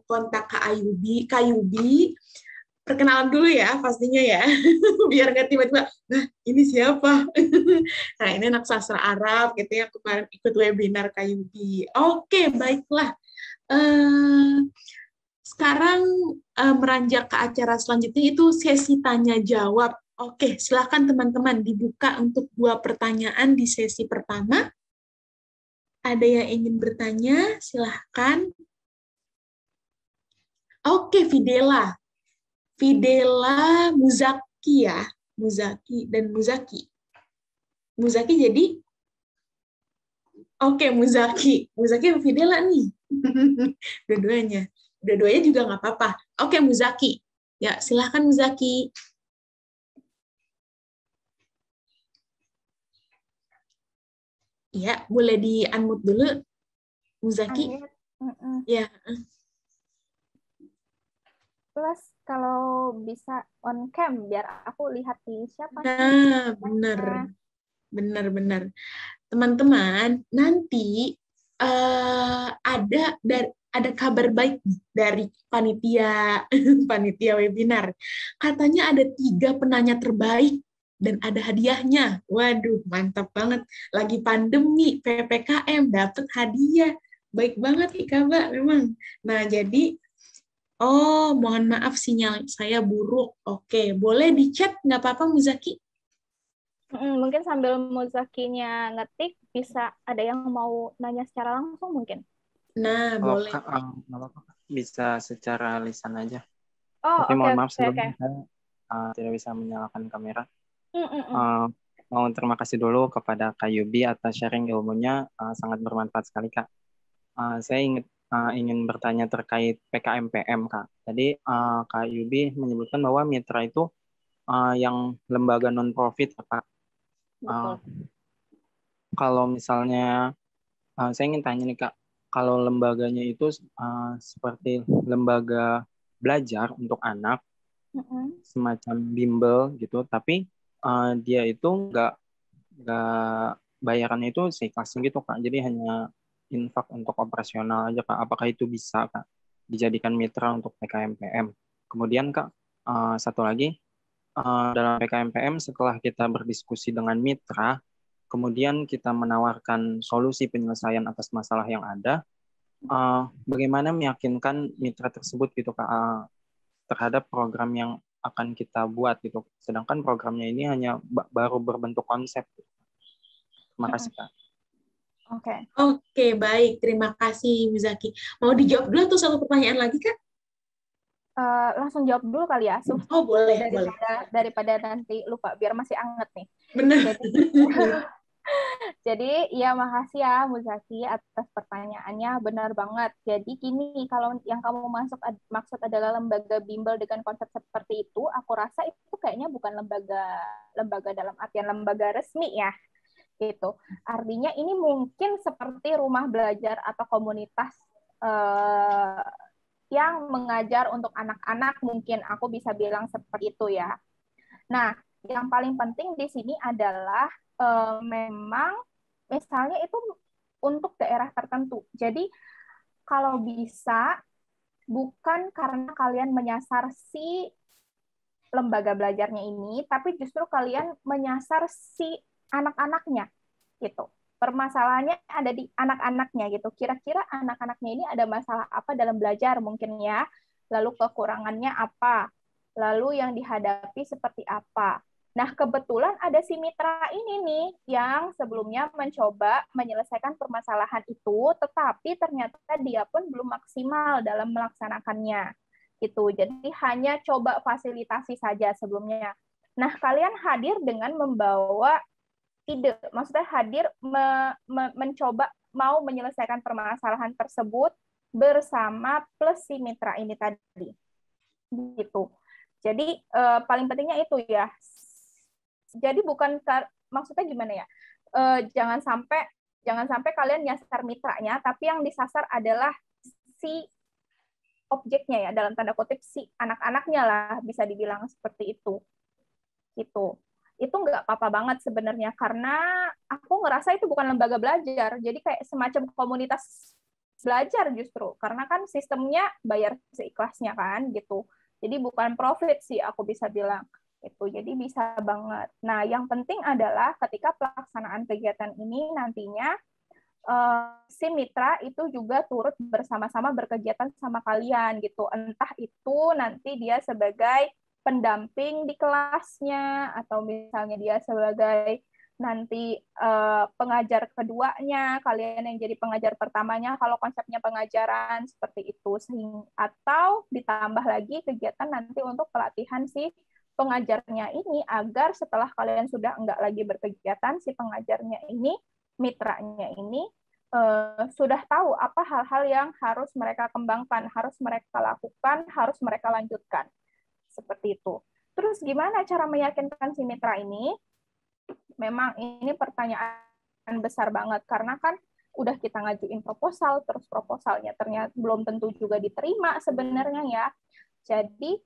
kontak Kak Ayubi, perkenalan dulu ya pastinya ya, biar nggak tiba-tiba, nah ini siapa? Nah ini anak sastra Arab gitu ya, kemarin ikut webinar Kak Ayubi. Oke, baiklah. Sekarang meranjak ke acara selanjutnya itu sesi tanya jawab. Oke, silakan teman-teman dibuka untuk 2 pertanyaan di sesi pertama. Ada yang ingin bertanya? Silahkan. Oke, Fidela. Fidela Muzaki ya. Muzaki dan Muzaki. Muzaki jadi? Oke, Muzaki. Muzaki dan Fidela nih. Dua-duanya. Dua-duanya juga nggak apa-apa. Oke, Muzaki. Ya, silahkan Muzaki. Ya, boleh di-unmute dulu, Muzaki. Ya. Plus kalau bisa on cam biar aku lihat di siapa. Nah, benar. Teman-teman, nanti ada kabar baik dari panitia webinar. Katanya ada 3 penanya terbaik dan ada hadiahnya. Waduh, mantap banget. Lagi pandemi, PPKM, dapat hadiah. Baik banget Ika, Mbak, memang. Nah, jadi, mohon maaf sinyal saya buruk. Oke, boleh di chat, nggak apa-apa Muzaki? Mungkin sambil Muzakinya ngetik, bisa ada yang mau nanya secara langsung mungkin? Nah, Kalau boleh. bisa secara lisan aja. Oh, Tapi mohon maaf Okay. sebelumnya saya tidak bisa menyalakan kamera. Mau terima kasih dulu kepada Kak Yubi atas sharing ilmunya, sangat bermanfaat sekali Kak. Saya ingin bertanya terkait PKM PM Kak. Tadi Kak Yubi menyebutkan bahwa mitra itu yang lembaga non-profit Kak. Kalau misalnya saya ingin tanya nih Kak, kalau lembaganya itu seperti lembaga belajar untuk anak, semacam bimbel gitu, tapi dia itu nggak bayarannya itu seikhlasnya gitu Kak, jadi hanya infak untuk operasional aja Kak. Apakah itu bisa Kak dijadikan mitra untuk PKMPM? Kemudian Kak, satu lagi, dalam PKMPM setelah kita berdiskusi dengan mitra, kemudian kita menawarkan solusi penyelesaian atas masalah yang ada, bagaimana meyakinkan mitra tersebut gitu Kak terhadap program yang akan kita buat gitu. Sedangkan programnya ini hanya baru berbentuk konsep. Terima kasih Kak. Oke, baik. Terima kasih Muzaki. Mau dijawab dulu atau satu pertanyaan lagi Kak? Langsung jawab dulu kali ya. Boleh. Daripada nanti lupa, biar masih anget nih. Benar. Jadi ya makasih ya Muzaki atas pertanyaannya, benar banget. Jadi gini, kalau yang kamu maksud adalah lembaga bimbel dengan konsep seperti itu, aku rasa itu kayaknya bukan lembaga dalam artian lembaga resmi ya. Gitu. Artinya ini mungkin seperti rumah belajar atau komunitas yang mengajar untuk anak-anak, mungkin aku bisa bilang seperti itu ya. Nah, yang paling penting di sini adalah memang misalnya itu untuk daerah tertentu. Jadi kalau bisa bukan karena kalian menyasar si lembaga belajarnya ini, tapi justru kalian menyasar si anak-anaknya gitu. Permasalahannya ada di anak-anaknya gitu. Kira-kira anak-anaknya ini ada masalah apa dalam belajar mungkin ya. Lalu kekurangannya apa? Lalu yang dihadapi seperti apa? Nah, kebetulan ada si mitra ini nih yang sebelumnya mencoba menyelesaikan permasalahan itu, tetapi ternyata dia pun belum maksimal dalam melaksanakannya. Gitu. Jadi hanya coba fasilitasi saja sebelumnya. Nah, kalian hadir dengan membawa ide, maksudnya hadir mencoba mau menyelesaikan permasalahan tersebut bersama plus si mitra ini tadi. Gitu. Jadi paling pentingnya itu ya. Jadi bukan maksudnya gimana ya? Jangan sampai kalian nyasar mitranya, tapi yang disasar adalah si objeknya ya, dalam tanda kutip si anak-anaknya lah, bisa dibilang seperti itu. Gitu. Itu nggak apa-apa banget sebenarnya, karena aku ngerasa itu bukan lembaga belajar, jadi kayak semacam komunitas belajar justru, karena kan sistemnya bayar seikhlasnya kan, gitu. Jadi bukan profit sih aku bisa bilang. Itu jadi bisa banget. Nah, yang penting adalah ketika pelaksanaan kegiatan ini nantinya si mitra itu juga turut bersama-sama berkegiatan sama kalian gitu. Entah itu nanti dia sebagai pendamping di kelasnya, atau misalnya dia sebagai nanti pengajar keduanya, kalian yang jadi pengajar pertamanya kalau konsepnya pengajaran seperti itu, atau ditambah lagi kegiatan nanti untuk pelatihan si pengajarnya ini, agar setelah kalian sudah enggak lagi berkegiatan, si pengajarnya ini, mitranya ini, sudah tahu apa hal-hal yang harus mereka kembangkan, harus mereka lakukan, harus mereka lanjutkan. Seperti itu. Terus gimana cara meyakinkan si mitra ini? Memang ini pertanyaan besar banget, karena kan udah kita ngajuin proposal, terus proposalnya ternyata belum tentu juga diterima sebenarnya ya. Jadi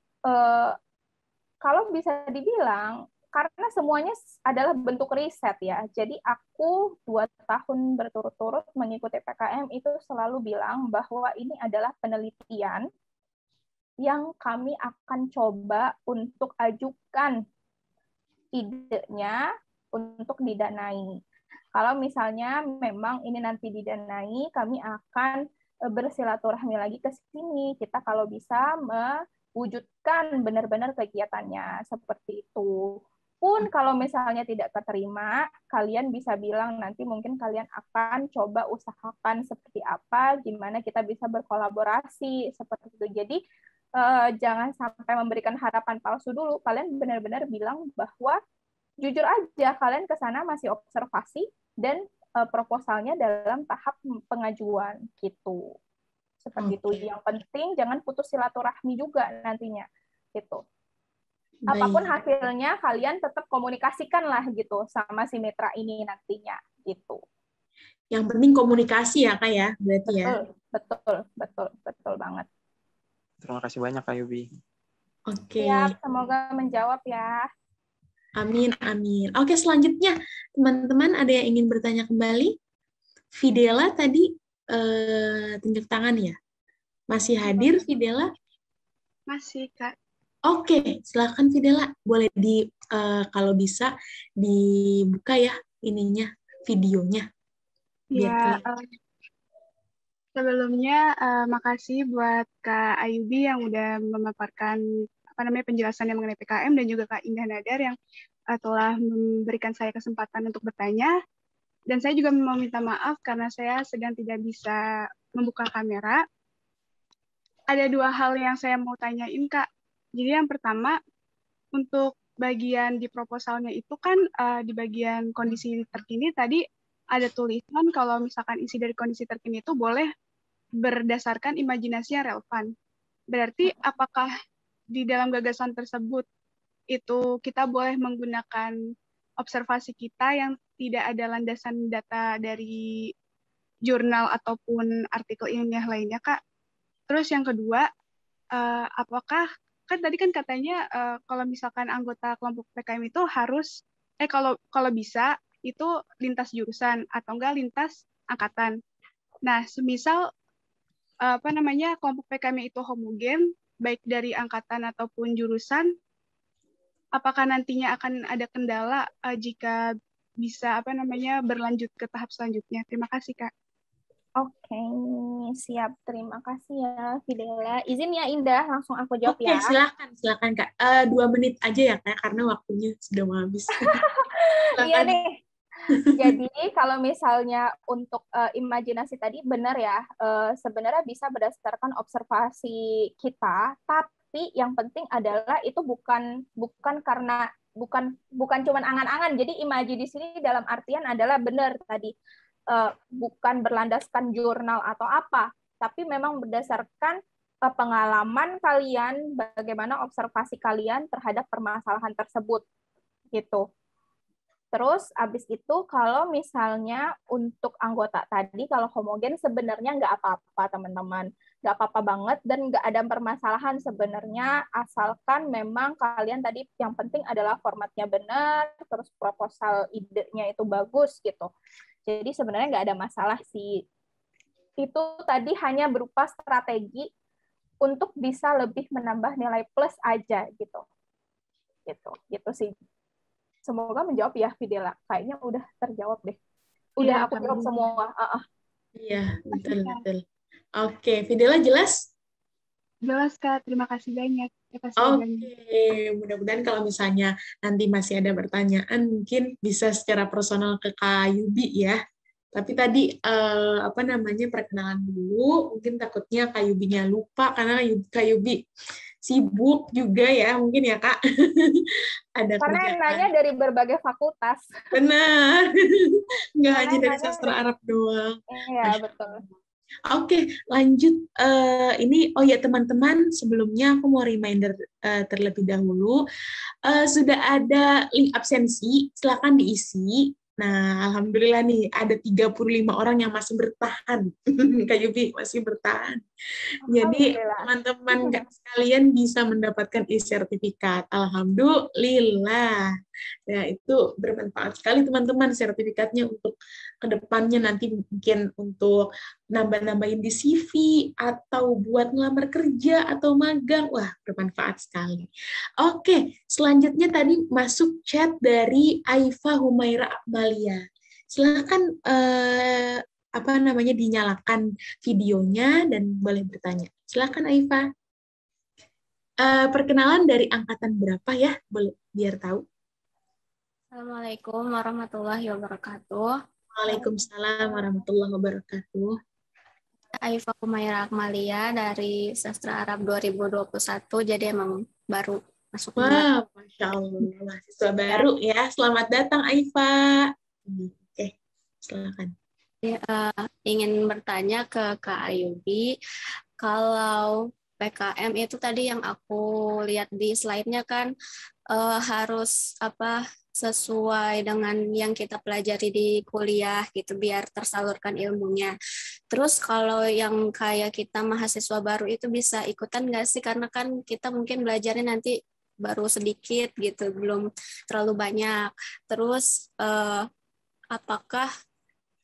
kalau bisa dibilang, karena semuanya adalah bentuk riset ya, jadi aku 2 tahun berturut-turut mengikuti PKM itu selalu bilang bahwa ini adalah penelitian yang kami akan coba untuk ajukan idenya untuk didanai. Kalau misalnya memang ini nanti didanai, kami akan bersilaturahmi lagi ke sini. Kita kalau bisa wujudkan benar-benar kegiatannya seperti itu. Pun kalau misalnya tidak keterima, kalian bisa bilang nanti mungkin kalian akan coba usahakan seperti apa, gimana kita bisa berkolaborasi seperti itu. Jadi jangan sampai memberikan harapan palsu dulu. Kalian benar-benar bilang bahwa jujur aja kalian ke sana masih observasi dan proposalnya dalam tahap pengajuan gitu. Seperti itu. Yang penting jangan putus silaturahmi juga nantinya gitu. Apapun hasilnya kalian tetap komunikasikan lah gitu sama si mitra ini nantinya gitu. Yang penting komunikasi ya Kak ya, berarti ya. Betul banget. Terima kasih banyak Kak Yubi. Oke. Siap, semoga menjawab ya. Amin, amin. Oke, selanjutnya teman-teman ada yang ingin bertanya kembali? Fidela tadi tunjuk tangan ya? Masih hadir Fidela? Masih, Kak. Oke, silakan Fidela. Boleh kalau bisa dibuka ya ininya, videonya. Ya, sebelumnya makasih buat Kak Ayubi yang udah memaparkan penjelasannya mengenai PKM, dan juga Kak Indah Nadar yang telah memberikan saya kesempatan untuk bertanya. Dan saya juga mau minta maaf karena saya sedang tidak bisa membuka kamera. Ada 2 hal yang saya mau tanyain, Kak. Jadi yang pertama, untuk bagian di proposalnya itu kan di bagian kondisi terkini tadi ada tulisan kalau misalkan isi dari kondisi terkini itu boleh berdasarkan imajinasi yang relevan. Berarti apakah di dalam gagasan tersebut itu kita boleh menggunakan observasi kita yang tidak ada landasan data dari jurnal ataupun artikel ilmiah lainnya, Kak? Terus yang kedua, apakah kan tadi kan katanya kalau misalkan anggota kelompok PKM itu harus kalau bisa itu lintas jurusan atau enggak lintas angkatan. Nah, semisal kelompok PKM itu homogen baik dari angkatan ataupun jurusan, apakah nantinya akan ada kendala jika bisa berlanjut ke tahap selanjutnya? Terima kasih, Kak. Oke, siap. Terima kasih ya, Fidela. Izin ya, Indah, langsung aku jawab ya. Oke, silakan Kak. 2 menit aja ya, Kak, karena waktunya sudah mau habis. Iya nih. Jadi kalau misalnya untuk imajinasi tadi benar ya, sebenarnya bisa berdasarkan observasi kita, tapi yang penting adalah itu bukan cuman angan-angan. Jadi imaji di sini dalam artian adalah benar tadi. Bukan berlandaskan jurnal atau apa, tapi memang berdasarkan pengalaman kalian, bagaimana observasi kalian terhadap permasalahan tersebut, gitu. Terus abis itu kalau misalnya untuk anggota tadi, kalau homogen sebenarnya nggak apa-apa teman-teman. Nggak apa-apa banget dan nggak ada permasalahan sebenarnya, asalkan memang kalian tadi yang penting adalah formatnya benar, terus proposal idenya itu bagus gitu. Jadi sebenarnya nggak ada masalah sih. Itu tadi hanya berupa strategi untuk bisa lebih menambah nilai plus aja gitu. Gitu sih. Semoga menjawab ya, Videla. Kayaknya udah terjawab deh. Udah Iya, aku jawab semua. Iya, betul. Oke, Videla jelas? Jelas, Kak. Terima kasih banyak. Oke, mudah-mudahan kalau misalnya nanti masih ada pertanyaan, mungkin bisa secara personal ke Kak Yubi ya. Tapi tadi perkenalan dulu, mungkin takutnya Kak Yubinya lupa karena Kak Yubi sibuk juga ya, mungkin ya Kak. Ada Karena yang kerjaan. nanya dari berbagai fakultas. Benar, nggak hanya dari nanya sastra Arab doang. Iya, betul. Oke, lanjut. Ini, oh ya teman-teman, sebelumnya aku mau reminder terlebih dahulu. Sudah ada link absensi, silakan diisi. Nah, alhamdulillah nih, ada 35 orang yang masih bertahan. Kak Yubi masih bertahan. Jadi, teman-teman sekalian bisa mendapatkan e-sertifikat. Alhamdulillah. Ya, itu bermanfaat sekali teman-teman sertifikatnya untuk kedepannya nanti mungkin untuk nambah-nambahin di CV atau buat ngelamar kerja atau magang. Wah, bermanfaat sekali. Oke, selanjutnya tadi masuk chat dari Aifa Humaira Akmalia. Silakan dinyalakan videonya dan boleh bertanya. Silakan Aifa. Perkenalan dari angkatan berapa ya? Boleh biar tahu. Assalamualaikum warahmatullahi wabarakatuh. Waalaikumsalam warahmatullahi wabarakatuh. Aifa Humaira Akmalia dari Sastra Arab 2021, jadi emang baru masuk. Wah, Masya Allah, mahasiswa baru ya. Selamat datang Aifa. Oke, silakan. Ingin bertanya ke Kak Ayubi, kalau PKM itu tadi yang aku lihat di slide-nya kan harus sesuai dengan yang kita pelajari di kuliah gitu biar tersalurkan ilmunya. Terus kalau yang kayak kita mahasiswa baru itu bisa ikutan nggak sih? Karena kan kita mungkin belajarnya nanti baru sedikit gitu, belum terlalu banyak. Terus apakah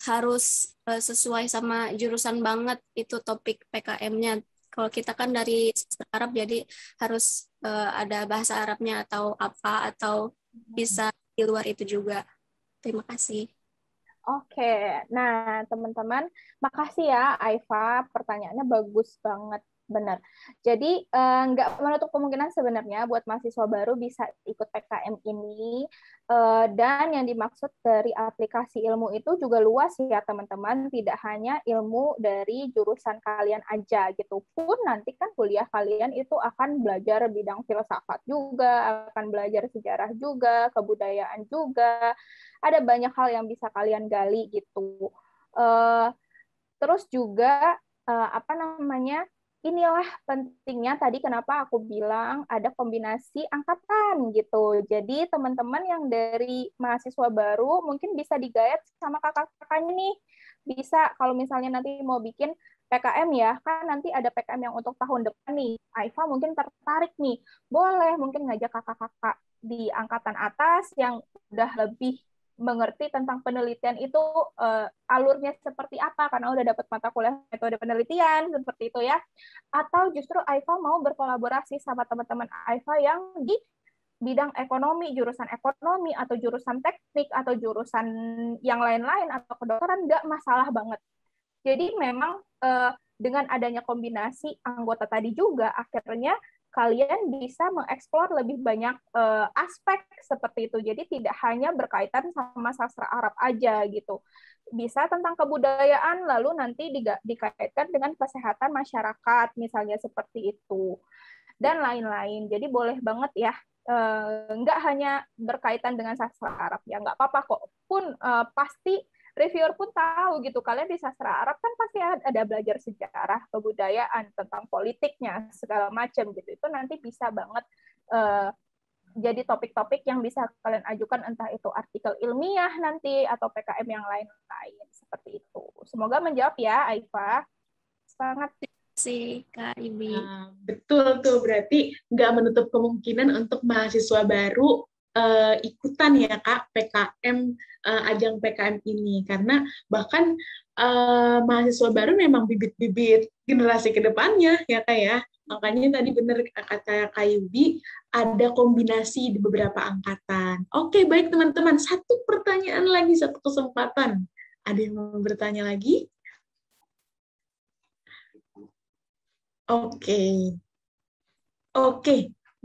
harus sesuai sama jurusan banget itu topik PKM-nya? Kalau kita kan dari sastra Arab jadi harus ada bahasa Arabnya atau apa, atau bisa di luar itu juga. Terima kasih. Oke, nah teman-teman, makasih ya Aifa, pertanyaannya bagus banget, benar. Jadi nggak menutup kemungkinan sebenarnya buat mahasiswa baru bisa ikut PKM ini, dan yang dimaksud dari aplikasi ilmu itu juga luas ya teman-teman, tidak hanya ilmu dari jurusan kalian aja gitu, pun nanti kan kuliah kalian itu akan belajar bidang filsafat juga, akan belajar sejarah juga, kebudayaan juga, ada banyak hal yang bisa kalian gali gitu. Terus juga inilah pentingnya tadi kenapa aku bilang ada kombinasi angkatan gitu. Jadi teman-teman yang dari mahasiswa baru mungkin bisa digayat sama kakak-kakaknya nih. Bisa kalau misalnya nanti mau bikin PKM ya, kan nanti ada PKM yang untuk tahun depan nih. Aifa mungkin tertarik nih. Boleh mungkin ngajak kakak-kakak di angkatan atas yang udah lebih mengerti tentang penelitian itu alurnya seperti apa karena udah dapat mata kuliah metode penelitian seperti itu ya, atau justru Aifa mau berkolaborasi sama teman-teman Aifa yang di bidang ekonomi, jurusan ekonomi atau jurusan teknik atau jurusan yang lain-lain atau kedokteran, nggak masalah banget. Jadi memang dengan adanya kombinasi anggota tadi juga akhirnya kalian bisa mengeksplor lebih banyak aspek seperti itu. Jadi tidak hanya berkaitan sama sastra Arab aja gitu. Bisa tentang kebudayaan, lalu nanti dikaitkan dengan kesehatan masyarakat, misalnya seperti itu. Dan lain-lain. Jadi boleh banget ya, nggak hanya berkaitan dengan sastra Arab, ya nggak apa-apa kok. Pun pasti reviewer pun tahu gitu. Kalian di sastra Arab kan pasti ada belajar sejarah, kebudayaan, tentang politiknya, segala macam gitu. Itu nanti bisa banget jadi topik-topik yang bisa kalian ajukan, entah itu artikel ilmiah nanti atau PKM yang lain-lain seperti itu. Semoga menjawab ya, Aifa. Semangat sih Kak Ibi. Nah, betul tuh, berarti nggak menutup kemungkinan untuk mahasiswa baru ikutan ya Kak PKM, ajang PKM ini, karena bahkan mahasiswa baru memang bibit-bibit generasi kedepannya ya Kak ya. Makanya tadi benar kata Kak Yubi, ada kombinasi di beberapa angkatan. Oke, baik teman-teman, satu pertanyaan lagi, satu kesempatan. Ada yang mau bertanya lagi? Oke,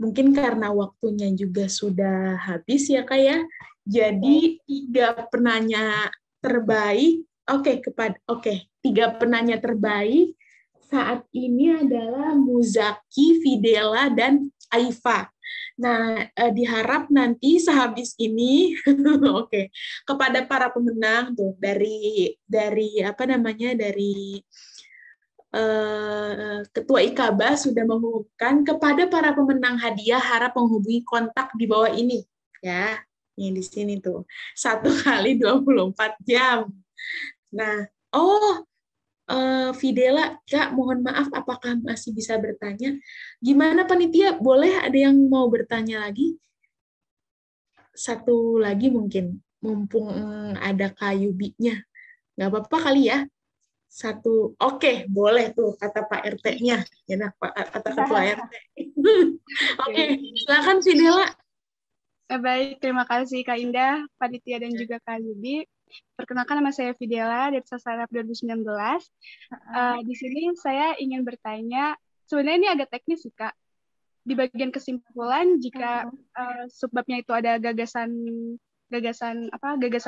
mungkin karena waktunya juga sudah habis ya Kak ya. Jadi 3 penanya terbaik, tiga penanya terbaik saat ini adalah Muzaki, Fidela, dan Aifa. Nah, diharap nanti sehabis ini, kepada para pemenang tuh dari Ketua IKABA sudah mengumumkan kepada para pemenang hadiah harap menghubungi kontak di bawah ini ya. Ini di sini tuh. 1 kali 24 jam. Nah, Fidela, Kak, mohon maaf apakah masih bisa bertanya? Gimana panitia? Boleh ada yang mau bertanya lagi? Satu lagi mungkin, mumpung ada Kak Yubi-nya. Nggak apa-apa kali ya? Satu, boleh tuh kata Pak RT-nya, ya kata Ketua RT. Oke, silakan Fidela. Baik, terima kasih Kak Indah, panitia dan juga Kak Yubi. Perkenalkan, nama saya Fidela dari Sastra Arab 2019. Di sini saya ingin bertanya, sebenarnya ini agak teknis sih Kak. Di bagian kesimpulan, jika subbabnya itu ada gagasan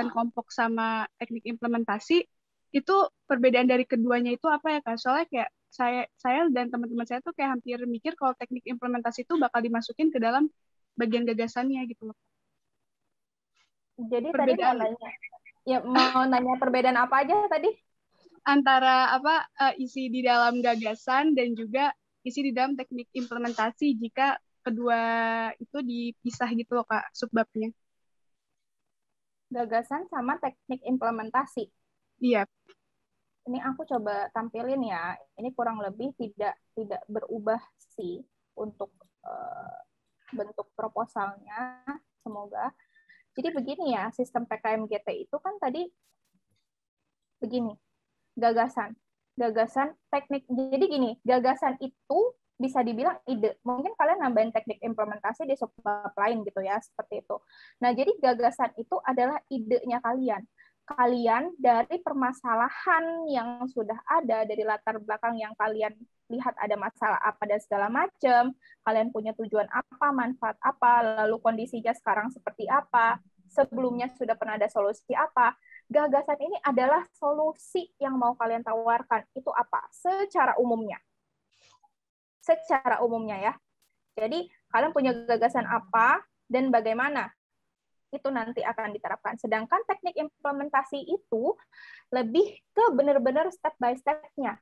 kelompok sama teknik implementasi, itu perbedaan dari keduanya itu apa ya Kak? Soalnya kayak saya dan teman-teman saya tuh kayak hampir mikir kalau teknik implementasi itu bakal dimasukin ke dalam bagian gagasannya gitu loh. Jadi perbedaan. Tadi mau nanya perbedaan apa aja tadi? Antara isi di dalam gagasan dan juga isi di dalam teknik implementasi jika kedua itu dipisah gitu loh Kak, subbabnya. Gagasan sama teknik implementasi. Iya. Ini aku coba tampilin ya. Ini kurang lebih tidak berubah sih untuk bentuk proposalnya. Semoga. Jadi begini ya, sistem PKMGT itu kan tadi begini. Gagasan teknik. Jadi gini, gagasan itu bisa dibilang ide. Mungkin kalian nambahin teknik implementasi di subbab lain gitu ya, seperti itu. Nah, jadi gagasan itu adalah idenya kalian. Kalian dari permasalahan yang sudah ada, dari latar belakang yang kalian lihat ada masalah apa dan segala macam, kalian punya tujuan apa, manfaat apa, lalu kondisinya sekarang seperti apa, sebelumnya sudah pernah ada solusi apa. Gagasan ini adalah solusi yang mau kalian tawarkan. Itu apa? Secara umumnya ya. Jadi, kalian punya gagasan apa dan bagaimana? Itu nanti akan diterapkan. Sedangkan teknik implementasi itu lebih ke benar-benar step by step-nya.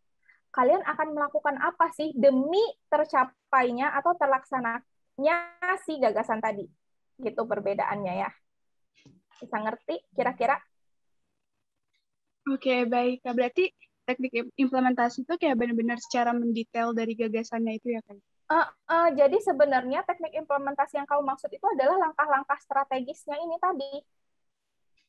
Kalian akan melakukan apa sih demi tercapainya atau terlaksananya si gagasan tadi. Gitu perbedaannya ya. Bisa ngerti kira-kira? Oke, baik. Berarti teknik implementasi itu kayak benar-benar secara mendetail dari gagasannya itu ya kan? Jadi sebenarnya teknik implementasi yang kamu maksud itu adalah langkah-langkah strategisnya ini tadi.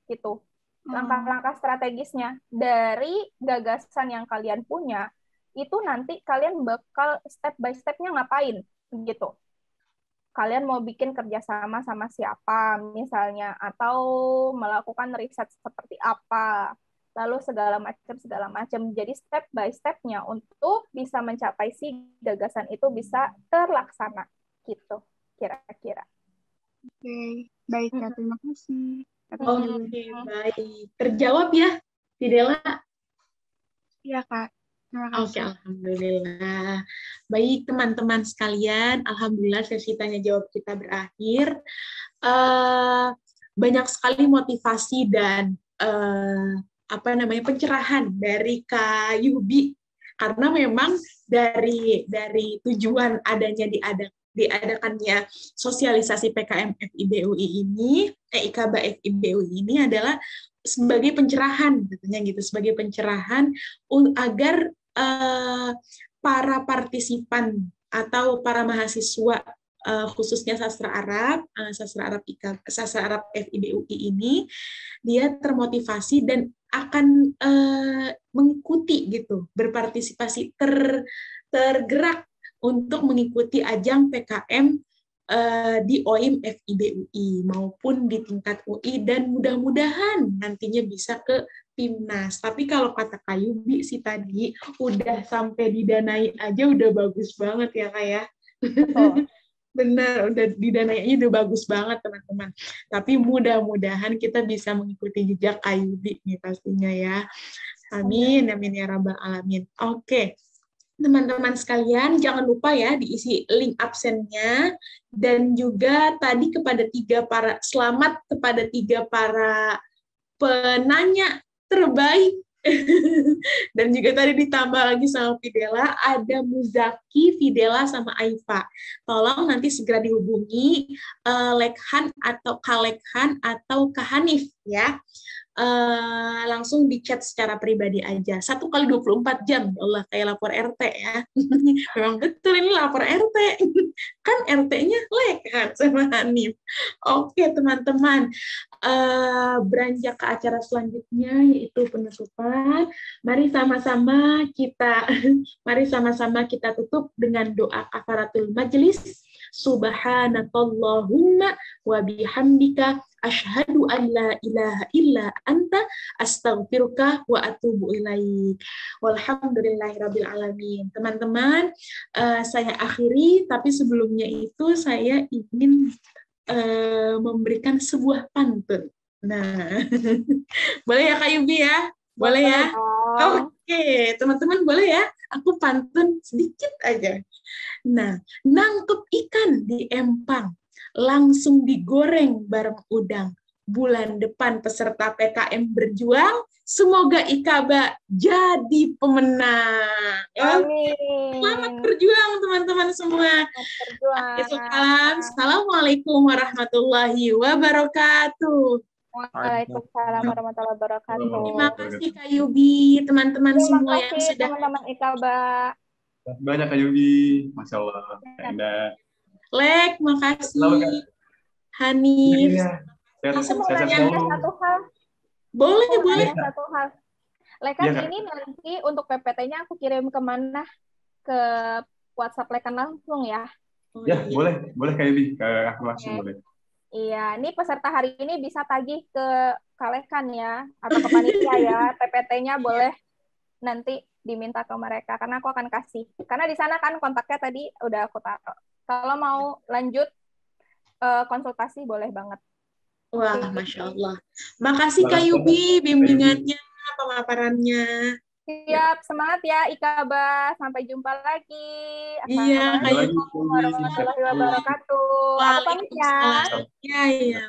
Gitu. Langkah-langkah strategisnya dari gagasan yang kalian punya, itu nanti kalian bakal step by step-nya ngapain gitu. Kalian mau bikin kerjasama sama siapa misalnya, atau melakukan riset seperti apa, lalu segala macam. Jadi step by step-nya untuk bisa mencapai si gagasan itu bisa terlaksana gitu kira-kira. Oke, baik ya, terima kasih. Oke, baik. Terjawab ya, Fidela? Iya Kak, terima kasih. Oke, alhamdulillah. Baik teman-teman sekalian, alhamdulillah sesi tanya jawab kita berakhir. Banyak sekali motivasi dan pencerahan dari Kak Yubi, karena memang dari tujuan adanya diadakannya sosialisasi PKM FIBUI ini, IKABA FIBUI ini adalah sebagai pencerahan, katanya gitu, sebagai pencerahan agar para partisipan atau para mahasiswa khususnya sastra Arab FIBUI ini dia termotivasi dan akan mengikuti gitu, berpartisipasi, tergerak untuk mengikuti ajang PKM di OIM FIBUI maupun di tingkat UI, dan mudah-mudahan nantinya bisa ke PIMNAS. Tapi kalau kata Kak Yubi sih tadi udah sampai didanai aja udah bagus banget ya Kak ya. Oh. Benar, udah didanainya udah bagus banget teman-teman. Tapi mudah-mudahan kita bisa mengikuti jejak Kak Yubi nih pastinya ya. Amin, amin ya rabbal alamin. Oke. Teman-teman sekalian, jangan lupa ya diisi link absennya, dan juga tadi selamat kepada 3 para penanya terbaik. Dan juga tadi ditambah lagi sama Fidela, ada Muzaki, Fidela, sama Aifa. Tolong nanti segera dihubungi Lekhan atau Kalekhan atau Kahanif ya. Langsung di chat secara pribadi aja. 1 kali 24 jam, ya Allah, kayak lapor RT ya. Memang betul ini lapor RT. Kan RT-nya Lekhan sama Hanif. Oke teman-teman, beranjak ke acara selanjutnya yaitu penutupan. Mari sama-sama kita tutup dengan doa kafaratul majelis. Subhanakallahumma wa bihamdika asyhadu an la ilaha illa anta astaghfiruka wa atubu ilaik. Walhamdulillahirabbil alamin. Teman-teman, saya akhiri, tapi sebelumnya itu saya ingin memberikan sebuah pantun. Nah, boleh ya Kak Yubi ya? Boleh ya? Oke, teman-teman boleh ya? Aku pantun sedikit aja. Nah, nangkep ikan di empang, langsung digoreng bareng udang. Bulan depan peserta PKM berjuang, semoga IKABA jadi pemenang. Amin. Selamat berjuang teman-teman semua. Salam. Assalamualaikum warahmatullahi wabarakatuh. Waalaikumsalam warahmatullahi wabarakatuh. Terima kasih Kak Yubi, teman-teman semua yang sudah. Teman-teman IKABA. Banyak Kak Yubi, Masya Allah. Anda. Lek, makasih. Hanif. Sehat-sehat satu hal. Boleh. Satu hal. Lekan ya, ini nanti untuk PPT-nya aku kirim kemana? Ke WhatsApp Lekan langsung ya? Ya, boleh Kak Yubi, ke aku langsung boleh. Iya, ini peserta hari ini bisa tagih ke Kalekan ya, atau ke panitia ya. PPT-nya boleh nanti diminta ke mereka, karena aku akan kasih. Karena di sana kan kontaknya tadi udah aku taruh. Kalau mau lanjut konsultasi boleh banget. Wah, Masya Allah. Makasih Kak Yubi, bimbingannya, pemaparannya. Siap, semangat ya IKABA. Sampai jumpa lagi. Iya, Assalamualaikum warahmatullahi wabarakatuh. Aku pamit ya. Iya.